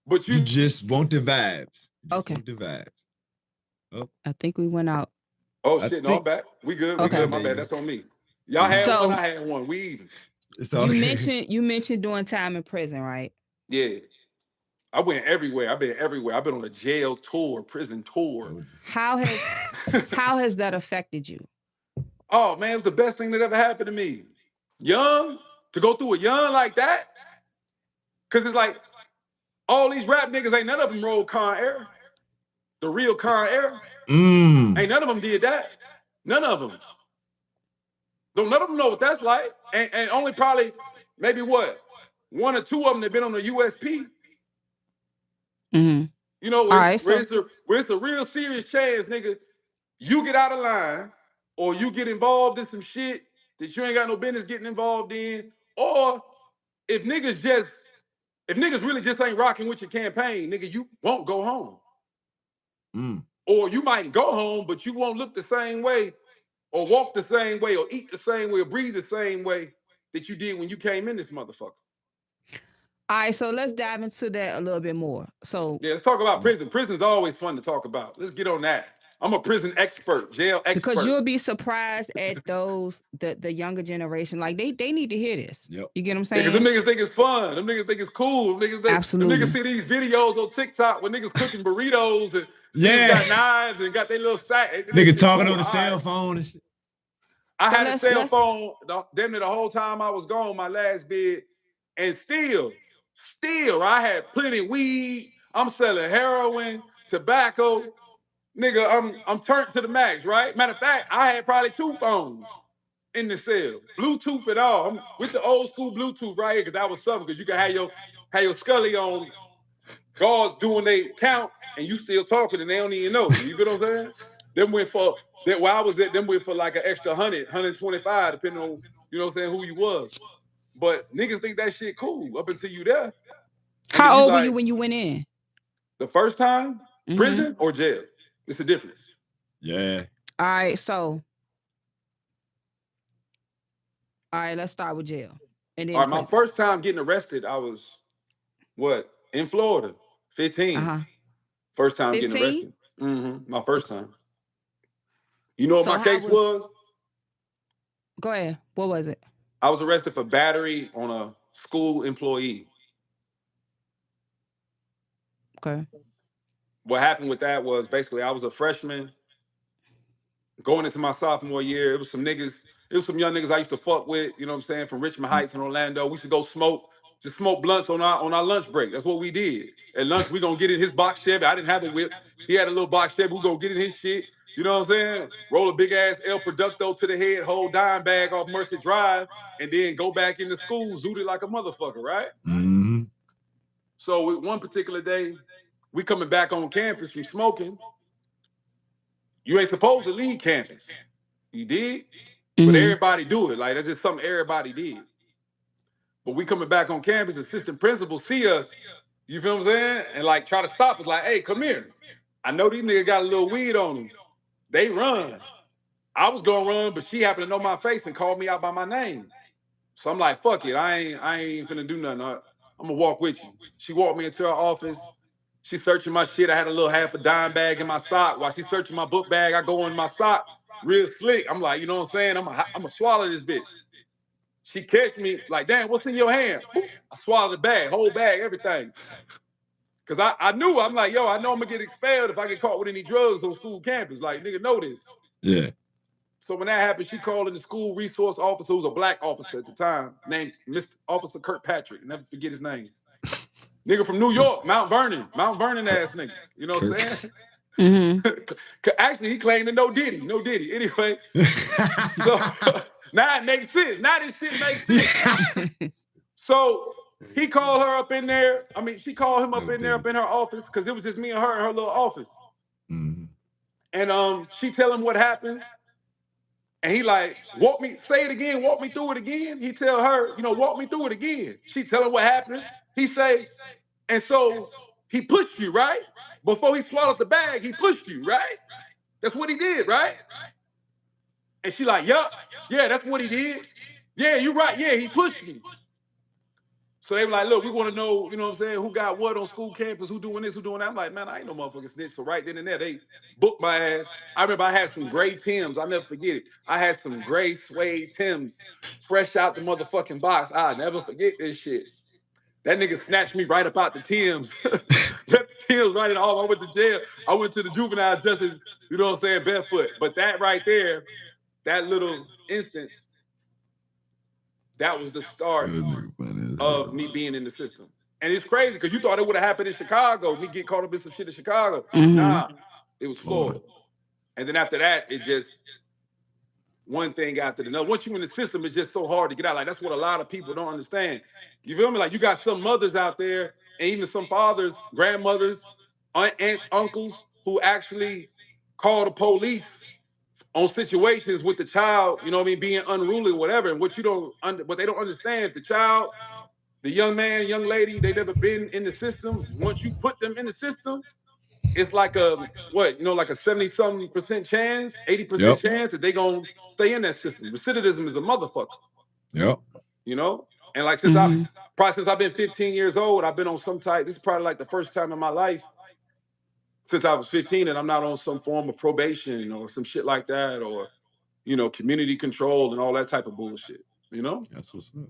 C: But
A: you just want the vibes.
B: Okay.
A: Want the vibes.
B: Oh. I think we went out.
C: Oh, shit. No, I'm back. We good. We good. My bad. That's on me. Y'all had one, I had one. We even.
B: You mentioned doing time in prison, right?
C: Yeah. I went everywhere. I've been everywhere. I've been on a jail tour, prison tour.
B: How has that affected you?
C: Oh man, it was the best thing that ever happened to me. Young, to go through a young like that. Cause it's like all these rap niggas, ain't none of them rolled Con Air. The real Con Air. Ain't none of them did that. None of them. Don't none of them know what that's like. And only probably maybe what? One or two of them that been on the USP. You know,
B: All right, so
C: where it's a real serious chance, nigga. You get out of line, or you get involved in some shit that you ain't got no business getting involved in, or if niggas just if niggas really just ain't rocking with your campaign, nigga, you won't go home.
A: Mm.
C: Or you might go home, but you won't look the same way, or walk the same way, or eat the same way, or breathe the same way that you did when you came in this motherfucker.
B: all right, so let's dive into that a little bit more. So
C: Yeah, let's talk about prison. Prison's always fun to talk about. Let's get on that. I'm a prison expert, jail
B: because
C: expert.
B: you'll be surprised at those the younger generation, like they need to hear this.
A: Yep.
B: You get what I'm
C: Because them
B: saying?
C: niggas think it's fun. Them niggas think it's cool. Them niggas
B: Absolutely.
C: see these videos on TikTok when niggas cooking burritos and niggas
A: Yeah.
C: got knives and got their little sack. That
A: Niggas
C: shit
A: talking
C: cool.
A: on the
C: All right.
A: cell phone and shit.
C: I
B: So
C: had a cell
B: let's
C: phone damn near the whole time I was gone, my last bid, and still, I had plenty of weed. I'm selling heroin, tobacco. Nigga, I'm turned to the max, right? Matter of fact, I had probably 2 phones in the cell, Bluetooth and all. I'm with the old school Bluetooth right here, because that was something, because you can have your Scully on, guards doing they count, and you still talking, and they don't even know. You get what I'm saying? Them went for that where I was at, them went for like an extra 125, depending on, you know what I'm saying, who you was. But niggas think that shit cool up until you there. And then
B: How
C: you
B: old were you
C: like,
B: when you went in?
C: the first time,
B: Mm-hmm.
C: prison or jail. It's a difference.
A: Yeah.
B: All right, so all right, let's start with jail and
C: All
B: then
C: right, my
B: prison.
C: first time getting arrested, I was what? In Florida, 15.
B: Uh-huh.
C: First time getting
B: 15.
C: arrested. My first time. You know what
B: So
C: my
B: how
C: case
B: was
C: was?
B: go ahead. What was it?
C: I was arrested for battery on a school employee.
B: Okay.
C: What happened with that was basically I was a freshman going into my sophomore year. It was some young niggas I used to fuck with, you know what I'm saying, from Richmond Heights in Orlando. We used to go just smoke blunts on our lunch break. That's what we did. At lunch, we gonna get in his box Chevy. I didn't have a whip. He had a little box Chevy. We gonna get in his shit. You know what I'm saying? Roll a big ass El Producto to the head, whole dime bag off Mercy Drive, and then go back into school, zooted like a motherfucker, right?
A: Mm-hmm.
C: So one particular day, we coming back on campus from smoking. You ain't supposed to leave campus. You did? But
B: Mm-hmm.
C: everybody do it. Like, that's just something everybody did. But we coming back on campus, assistant principal see us, you feel what I'm saying? And like try to stop us, like, hey, come here. I know these niggas got a little weed on them. They run. I was gonna run, but she happened to know my face and called me out by my name. So I'm like, fuck it. I ain't finna do nothing. I'm gonna walk with you. She walked me into her office. She searching my shit. I had a little half a dime bag in my sock. While she searching my book bag, I go in my sock, real slick. I'm like, you know what I'm saying? I'm gonna swallow this bitch. She catch me like, damn, what's in your hand? Boop. I swallowed the bag, whole bag, everything. Cause I knew, I'm like, yo, I know I'm gonna get expelled if I get caught with any drugs on school campus. Like, nigga, know this.
A: Yeah.
C: So when that happened, she called in the school resource officer, who was a black officer at the time, named Mr. Officer Kirkpatrick. Never forget his name. Nigga from New York, Mount Vernon ass nigga. You know what I'm saying?
B: Mm-hmm.
C: Actually, he claimed to know Diddy. Anyway, so now it makes sense. Now this shit makes sense. So he called her up in there. I mean, she called him up in there, up in her office, because it was just me and her in her little office.
A: Mm-hmm.
C: And she tell him what happened. And he like, say it again, walk me through it again. He tell her, walk me through it again. She tell him what happened. He say, and so he pushed you, right? Before he swallowed the bag, he pushed you, right? That's what he did, right? And she like, yup, yeah, that's what he did. Yeah, you right. Yeah, he pushed me. So they were like, look, we want to know, you know what I'm saying, who got what on school campus, who doing this, who doing that. I'm like, man, I ain't no motherfucking snitch. So right then and there, they booked my ass. I remember I had some gray Timbs. I'll never forget it. I had some gray suede Timbs fresh out the motherfucking box. I'll never forget this shit. That nigga snatched me right up out the Timbs. Left the Timbs right in all. I went to jail. I went to the juvenile justice, you know what I'm saying, barefoot. But that right there, that little instance, that was the start of me being in the system. And it's crazy because you thought it would have happened in Chicago, me get caught up in some shit in Chicago.
B: Mm-hmm.
C: Nah, it was Florida. And then after that, it just one thing after another. Once you in the system, it's just so hard to get out. Like, that's what a lot of people don't understand. You feel me? Like, you got some mothers out there, and even some fathers, grandmothers, aunts, uncles who actually call the police on situations with the child, you know what I mean, being unruly or whatever. And what they don't understand, if the child, the young man, young lady, they never been in the system. Once you put them in the system, it's like like a 70-something% chance, 80%
A: Yep.
C: chance that they gonna stay in that system. Recidivism is a motherfucker,
A: Yep.
C: you know? And like
B: Mm-hmm.
C: since I've been 15 years old, I've been on some type, this is probably like the first time in my life since I was 15 and I'm not on some form of probation or some shit like that, or community control and all that type of bullshit, you know?
A: That's what's up.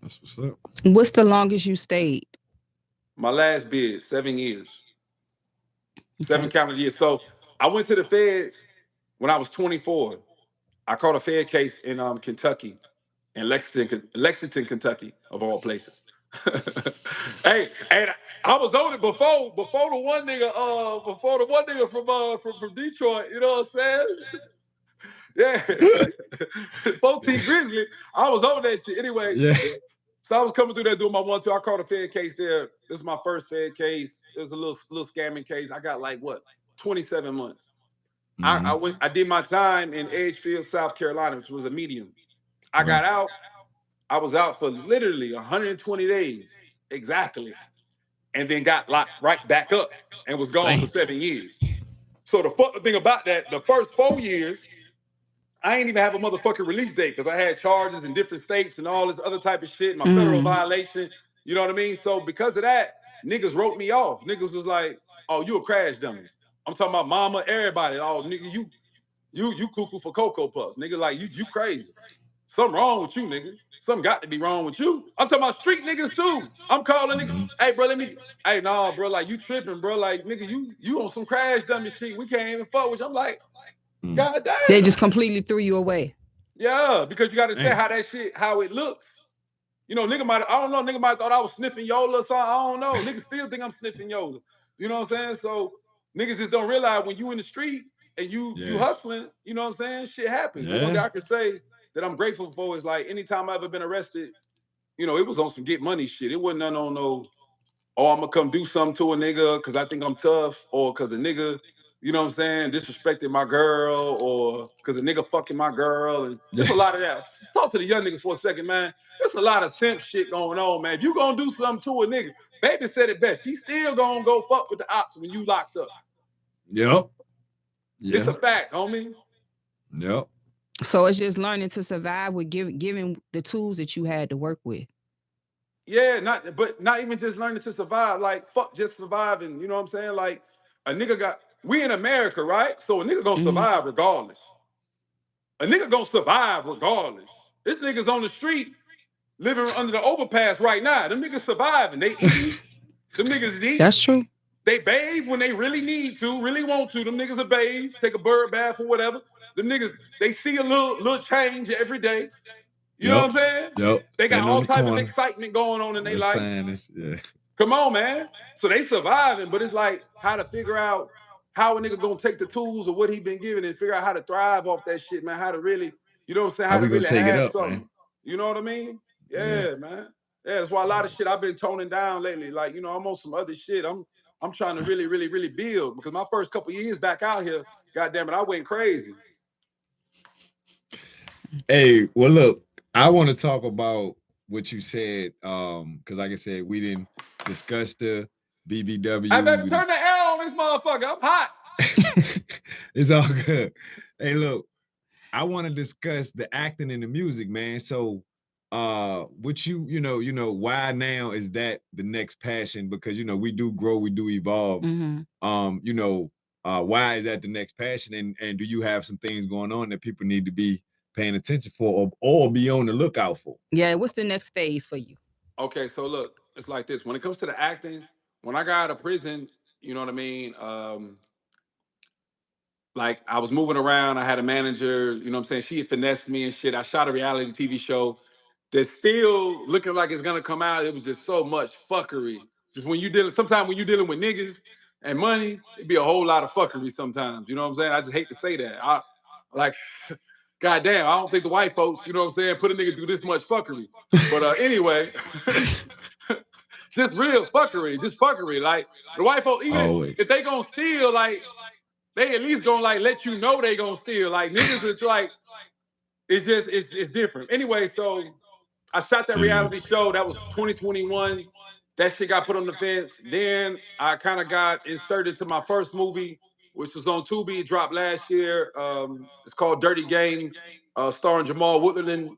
A: That's what's up.
B: What's the longest you stayed?
C: My last bid, 7 years, seven
B: Okay.
C: calendar years. So I went to the feds when I was 24. I caught a Fed case in Kentucky, in Lexington, Kentucky, of all places. Hey, and I was on it before the one nigga from Detroit. You know what I'm saying? Yeah, 14 Grizzly. I was on that shit anyway.
A: Yeah.
C: So I was coming through there doing my 1-2. I caught a Fed case there. This is my first Fed case. It was a little scamming case. I got like 27 months. I did my time in Edgefield, South Carolina, which was a medium. I got out. I was out for literally 120 days exactly, and then got locked right back up and was gone for 7 years. So the fucked thing about that, the first 4 years, I ain't even have a motherfucking release date because I had charges in different states and all this other type of shit. My federal violation, you know what I mean? So because of that, niggas wrote me off. Niggas was like, "Oh, you a crash dummy." I'm talking about mama, everybody. Oh, nigga, you cuckoo for Cocoa Puffs. Nigga, like you crazy. Something wrong with you, nigga. Something got to be wrong with you. I'm talking about street niggas too. I'm calling niggas. Hey, bro, hey, nah, bro, like you tripping, bro. Like, nigga, you on some crash dummy shit. We can't even fuck with you. I'm like, God
B: They
C: damn.
B: just completely threw you away.
C: Yeah, because you got to understand how it looks. I don't know, nigga might thought I was sniffing Yola or something. I don't know. Niggas still think I'm sniffing Yola. You know what I'm saying? So niggas just don't realize when you in the street and you hustling, you know what I'm saying? Shit happens. But one thing I can say that I'm grateful for is like anytime I've ever been arrested, it was on some get money shit. It wasn't none on no, oh, I'm gonna come do something to a nigga because I think I'm tough, or because a nigga, you know what I'm saying, disrespected my girl, or because a nigga fucking my girl. And there's a lot of that. Let's talk to the young niggas for a second, man. There's a lot of simp shit going on, man. If you gonna do something to a nigga, baby said it best. She still gonna go fuck with the ops when you locked up.
A: Yep. Yeah.
C: It's a fact, homie.
A: Yep.
B: So it's just learning to survive with giving the tools that you had to work with.
C: Yeah, not even just learning to survive. Like, fuck just surviving. You know what I'm saying? Like, we in America, right? So a nigga gonna survive regardless. A nigga gonna survive regardless. This nigga's on the street living under the overpass right now. Them niggas surviving. They eating. Them niggas eat.
B: That's true.
C: They bathe when they really need to, really want to. Them niggas are bathe, take a bird bath or whatever. Them niggas, they see a little change every day. You know what I'm saying?
A: Yep.
C: They got all type of excitement going on in their life.
A: Yeah.
C: Come on, man. So they surviving, but it's like how to figure out how a nigga gonna take the tools of what he been given and figure out how to thrive off that shit, man. How to really, you know what I'm saying? How to
A: we gonna
C: really
A: take it
C: have
A: up,
C: something.
A: man?
C: You know what I mean? Yeah, man. Yeah, that's why a lot of shit I've been toning down lately. Like, I'm on some other shit. I'm trying to really, really, really build because my first couple years back out here, goddamn it, I went crazy.
A: Hey, well, look, I want to talk about what you said, because like I said, we didn't discuss the BBW.
C: Hey, baby, turn the air on this motherfucker. I'm hot.
A: It's all good. Hey, look, I want to discuss the acting and the music, man. So, what why now is that the next passion? Because we do grow, we do evolve. Why is that the next passion? And do you have some things going on that people need to be paying attention for or be on the lookout for?
B: Yeah, what's the next phase for you?
C: Okay, so look, it's like this. When it comes to the acting, when I got out of prison, you know what I mean? Like I was moving around, I had a manager, you know what I'm saying? She had finessed me and shit. I shot a reality TV show that's still looking like it's gonna come out. It was just so much fuckery. Just sometimes when you're dealing with niggas and money, it'd be a whole lot of fuckery sometimes. You know what I'm saying? I just hate to say that. Goddamn, I don't think the white folks, you know what I'm saying, put a nigga through this much fuckery. But anyway, just real fuckery, just fuckery. Like the white folks, even
A: Always.
C: if they gonna steal, like they at least gonna like let you know they gonna steal. Like niggas, it's like it's just it's different. Anyway, so I shot that reality show. That was 2021. That shit got put on the fence. Then I kind of got inserted to my first movie, which was on Tubi. It dropped last year. It's called Dirty Game, starring Jamal Woodland,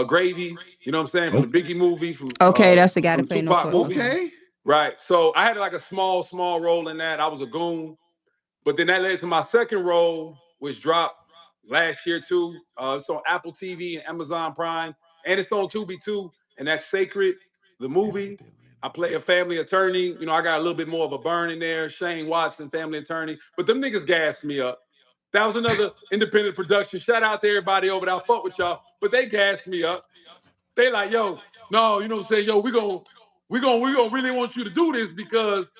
C: Gravy. You know what I'm saying? From the Biggie movie,
B: Okay, that's the guy that
C: from
B: played No
C: Tupac
B: Choice.
C: movie.
A: Okay.
C: Right. So I had like a small role in that. I was a goon. But then that led to my second role, which dropped last year too. It's on Apple TV and Amazon Prime, and it's on Tubi too. And that's Sacred, the movie. I play a family attorney. You know, I got a little bit more of a burn in there. Shane Watson, family attorney. But them niggas gassed me up. That was another independent production. Shout out to everybody over there. I fuck with y'all, but they gassed me up. They like, yo, no, you know what I'm saying? Yo, we gonna really want you to do this because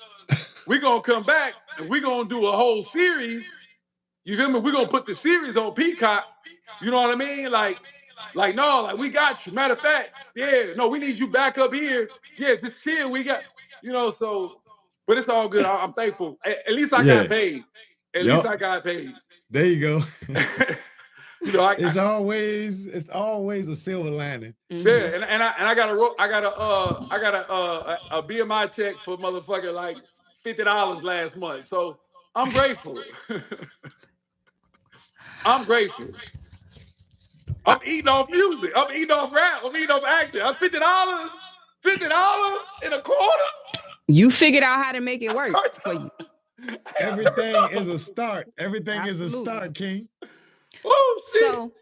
C: we're gonna come back and we're gonna do a whole series. You feel me? We're gonna put the series on Peacock. You know what I mean? Like, no, like we got you. Matter of fact, yeah, no, we need you back up here. Yeah, just chill. We got, so but it's all good. I'm thankful. At least I got paid. At least I got paid.
A: There you go.
C: It's
A: always a silver lining.
C: Yeah, and I got a BMI check for motherfucker like $50 last month. So I'm grateful. I'm grateful. I'm eating off music. I'm eating off rap. I'm eating off acting. I'm $50 in a quarter.
B: You figured out how to make it work for you.
A: Everything is a start. Everything is a start, King.
C: Oh shit.
B: So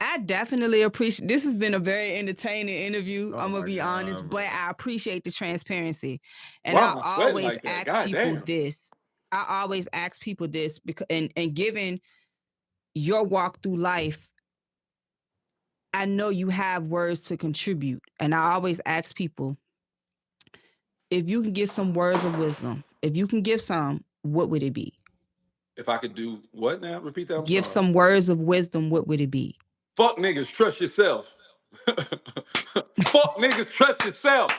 B: I definitely appreciate this. Has been a very entertaining interview. I'm gonna be honest, but I appreciate the transparency. And I always ask people this. I always ask people this because and given your walk through life, I know you have words to contribute. And I always ask people, if you can give some words of wisdom, if you can give some, what would it be?
C: If I could do what now? Repeat that.
B: Give some words of wisdom, what would it be?
C: Fuck niggas, trust yourself. Fuck niggas, trust yourself.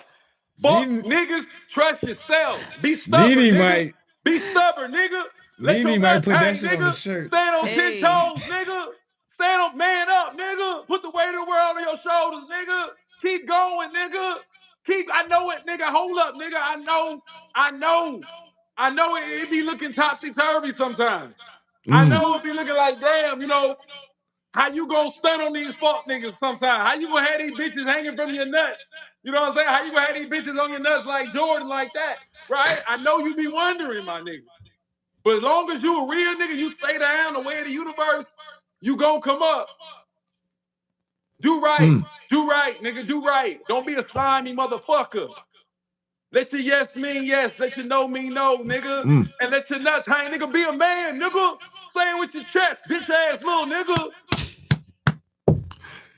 C: Fuck niggas, trust yourself. Be stubborn, nigga. Be stubborn, nigga. Let your nuts hang, nigga. Stand on 10 toes, nigga. Stand up, man up, nigga. Put the weight of the world on your shoulders, nigga. Keep going, nigga. I know it, nigga. Hold up, nigga. I know it be looking topsy-turvy sometimes. I know it be looking like, damn, how you gonna stun on these fuck niggas sometimes? How you gonna have these bitches hanging from your nuts? You know what I'm saying? How you gonna have these bitches on your nuts like Jordan like that, right? I know you be wondering, my nigga. But as long as you a real nigga, you stay down the way of the universe, you gonna come up. Do right. Do right, nigga. Do right. Don't be a slimy motherfucker. Let your yes mean yes. Let your no mean no, nigga. And let your nuts hang, nigga. Be a man, nigga. Say it with your chest, bitch ass little nigga.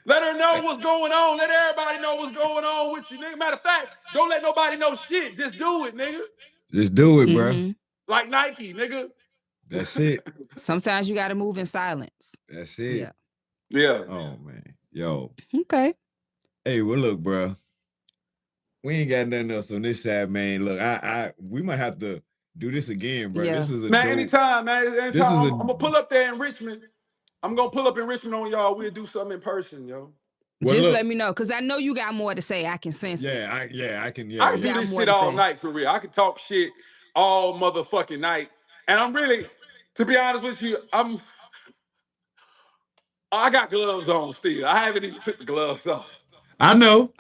C: Let her know what's going on. Let everybody know what's going on with you, nigga. Matter of fact, don't let nobody know shit. Just do it, nigga.
A: Just do it, bro.
C: Like Nike, nigga.
A: That's it.
B: Sometimes you got to move in silence.
A: That's it.
C: Yeah.
A: Oh, man. Yo.
B: Okay.
A: Hey, well, look, bro. We ain't got nothing else on this side, man. Look, we might have to do this again, bro.
B: Yeah.
A: This was a
C: man, anytime, man. Anytime. I'm gonna pull up there in Richmond. I'm gonna pull up in Richmond on y'all. We'll do something in person, yo.
B: Well, just let me know, because I know you got more to say. I can sense
A: it. I can do
C: this shit all night for real. I can talk shit all motherfucking night. And I'm really, to be honest with you, I got gloves on still. I haven't even took the gloves off.
A: I know.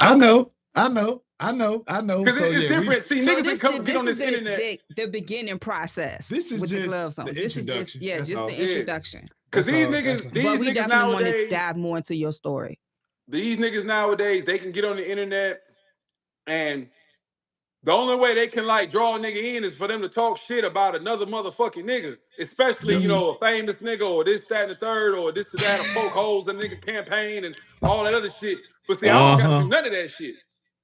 C: Because it's different. See, niggas can come get on this internet.
B: The beginning process.
A: This is
B: with
A: just
B: the gloves on. This is just the introduction.
C: Because these niggas
B: definitely
C: nowadays
B: want to dive more into your story.
C: These niggas nowadays, they can get on the internet, and the only way they can like draw a nigga in is for them to talk shit about another motherfucking nigga, especially a famous nigga or this, that, and the third, or this or that, or poke holes in nigga campaign and all that other shit. But see, I don't gotta do none of that shit,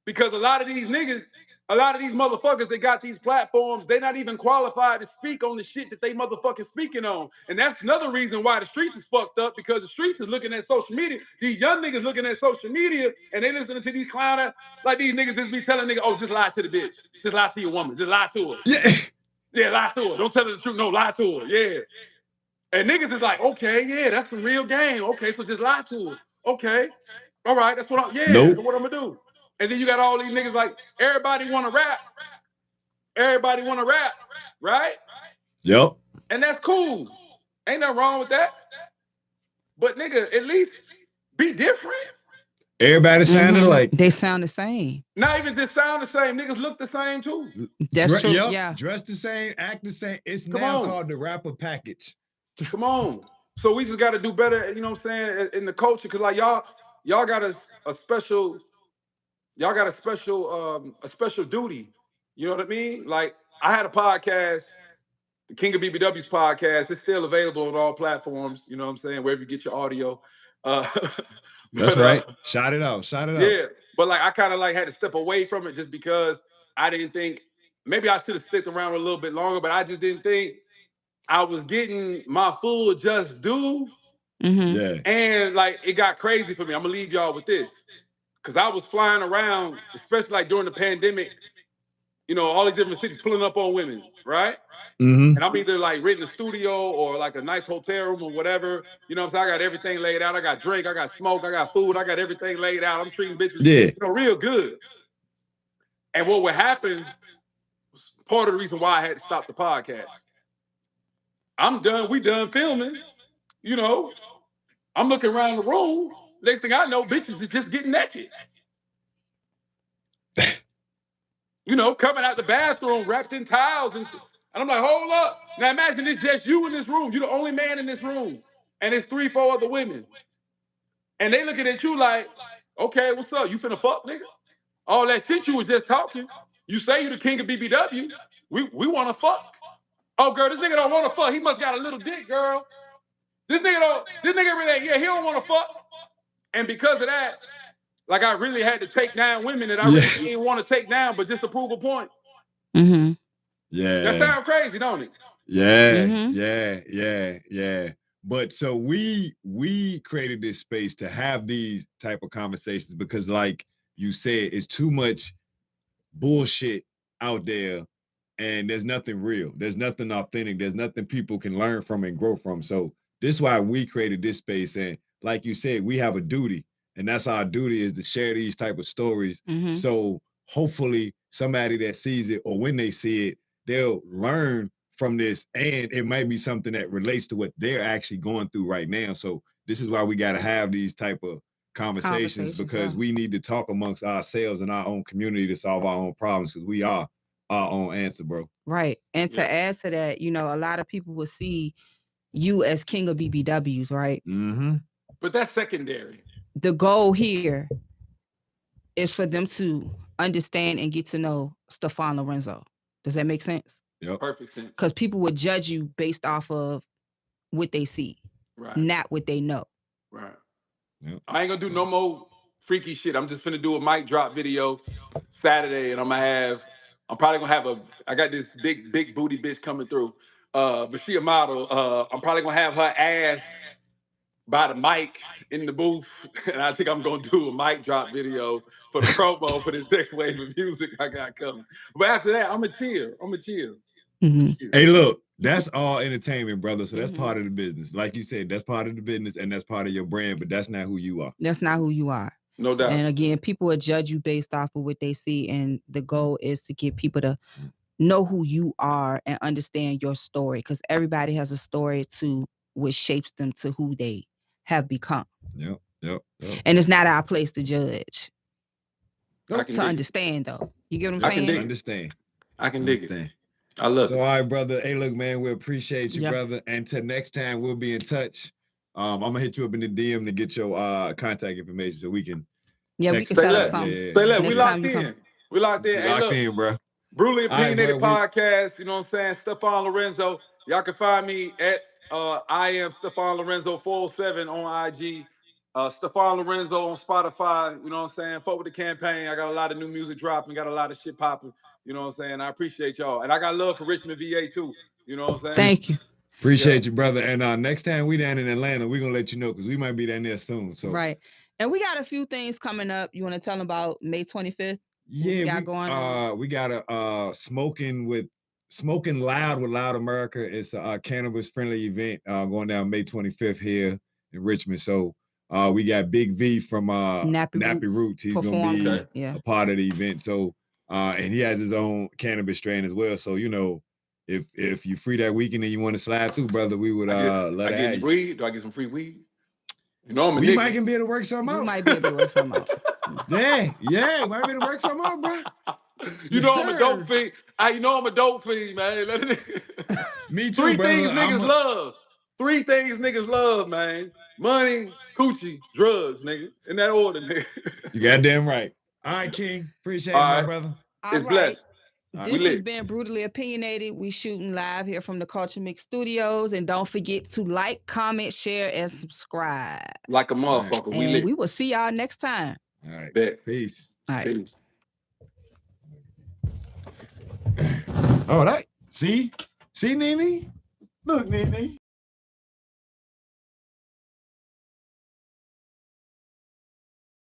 C: because a lot of these niggas, a lot of these motherfuckers that got these platforms, they not even qualified to speak on the shit that they motherfucking speaking on. And that's another reason why the streets is fucked up, because the streets is looking at social media. These young niggas looking at social media and they listening to these clown, like these niggas just be telling niggas, oh, just lie to the bitch. Just lie to your woman. Just lie to her. Yeah, lie to her. Don't tell her the truth. No, lie to her. Yeah. And niggas is like, okay, yeah, that's some real game. Okay, so just lie to her. Okay. All right, that's what that's what I'm gonna do. And then you got all these niggas like, everybody wanna rap. Everybody wanna rap, right?
A: Yep.
C: And that's cool. Ain't nothing wrong with that. But nigga, at least be different.
A: Everybody sounded like
B: they sound the same.
C: Not even just sound the same. Niggas look the same too.
B: That's true.
A: Yep.
B: Yeah.
A: Dress the same, act the same. It's
C: Come
A: now
C: on.
A: called the rapper package.
C: Come on. So we just gotta do better, you know what I'm saying, in the culture. Cause like y'all got a special, y'all got a special duty. You know what I mean? Like I had a podcast, the King of BBW's podcast. It's still available on all platforms. You know what I'm saying? Wherever you get your audio.
A: That's right. Shout it out. Shout it out.
C: Yeah, but like I kind of like had to step away from it just because I didn't think, maybe I should have sticked around a little bit longer, but I just didn't think I was getting my full just due.
A: Yeah.
C: And like it got crazy for me. I'm gonna leave y'all with this. Cause I was flying around, especially like during the pandemic, you know, all these different cities pulling up on women, right? And I'm either like renting a studio or like a nice hotel room or whatever. You know what I'm saying? I got everything laid out. I got drink, I got smoke, I got food, I got everything laid out. I'm treating bitches, you know, real good. And what would happen was part of the reason why I had to stop the podcast. I'm done, we done filming, you know. I'm looking around the room. Next thing I know, bitches is just getting naked. You know, coming out the bathroom wrapped in towels and I'm like, hold up. Now imagine it's just you in this room. You're the only man in this room. And it's 3-4 other women. And they looking at you like, okay, what's up? You finna fuck, nigga? All that shit you was just talking. You say you the king of BBW. We wanna fuck. Oh, girl, this nigga don't wanna fuck. He must got a little dick, girl. This nigga really, yeah, he don't wanna fuck. And because of that, like I really had to take down women that I really didn't want to take down, but just to prove a point.
A: Yeah.
C: That sounds crazy, don't it?
A: Yeah. But so we created this space to have these type of conversations because, like you said, it's too much bullshit out there, and there's nothing real. There's nothing authentic. There's nothing people can learn from and grow from. So this is why we created this space. And like you said, we have a duty, and that's our duty, is to share these type of stories. So hopefully somebody that sees it, or when they see it, they'll learn from this, and it might be something that relates to what they're actually going through right now. So this is why we got to have these type of conversations because we need to talk amongst ourselves and our own community to solve our own problems, because we are our own answer, bro.
B: Right. And to add to that, you know, a lot of people will see you as king of BBWs, right?
C: But that's secondary.
B: The goal here is for them to understand and get to know Stefan Lorenzo. Does that make sense?
A: Yep.
C: Perfect sense.
B: Because people would judge you based off of what they see, not what they know.
C: Right. Yep. I ain't gonna do no more freaky shit. I'm just gonna do a mic drop video Saturday, and I'm probably gonna have I got this big booty bitch coming through. But she a model. I'm probably gonna have her ass by the mic in the booth, and I think I'm gonna do a mic drop video for the promo for this next wave of music I got coming. But after that, I'm gonna chill.
A: Hey, look, that's all entertainment, brother. So that's part of the business. Like you said, that's part of the business and that's part of your brand, but that's not who you are.
B: That's not who you are.
C: No doubt.
B: And again, people will judge you based off of what they see, and the goal is to get people to know who you are and understand your story, because everybody has a story to which shapes them to who they have become.
A: Yep.
B: And it's not our place to judge.
C: To
B: understand, though. You get what I'm saying?
C: I can dig it. I love it.
A: So, all right, brother. Hey, look, man, we appreciate you, brother. And till next time, we'll be in touch. I'm gonna hit you up in the DM to get your contact information so we can.
B: Yeah, we can set up something.
C: Say less. We locked in. We locked in.
A: Hey, locked in, bro.
C: Brutally Opinionated Podcast. You know what I'm saying? Stefan Lorenzo. Y'all can find me at I am Stefan Lorenzo 407 on IG. Stefan Lorenzo on Spotify. You know what I'm saying? Fuck with the campaign. I got a lot of new music dropping. Got a lot of shit popping. You know what I'm saying? I appreciate y'all. And I got love for Richmond, VA too. You know what I'm saying?
B: Thank you.
A: Appreciate you, brother. And next time we down in Atlanta, we're gonna let you know because we might be down there soon. So
B: right. And we got a few things coming up. You want to tell them about May 25th?
A: yeah,
B: we
A: got a smoking loud with Loud America. It's a cannabis friendly event going down May 25th here in Richmond. So we got Big V from Nappy Roots. He's gonna be a part of the event. So and he has his own cannabis strain as well. So you know, if you free that weekend and you want to slide through, brother, we would let
C: I get weed. Do I get some free weed? You know, I'm a
A: we
C: nigga.
A: might can be able to work something out.
B: We might be able to work something out.
A: Yeah, might be able to work something out, bro.
C: You know I'm a dope fiend. You know I'm a dope fiend, man.
A: Me too,
C: Three
A: brother.
C: things niggas love. Three things niggas love, man. Money, coochie, drugs, nigga. In that order, nigga.
A: You goddamn right. All right, King. Appreciate it, my brother.
C: It's blessed.
B: This has been Brutally Opinionated. We shooting live here from the Culture Mix Studios. And don't forget to like, comment, share, and subscribe.
C: Like a motherfucker.
B: Right. We will see y'all next time.
A: All right.
C: Bet.
A: Peace.
B: All right.
C: Peace.
A: All right. See, Nene? Look, Nene.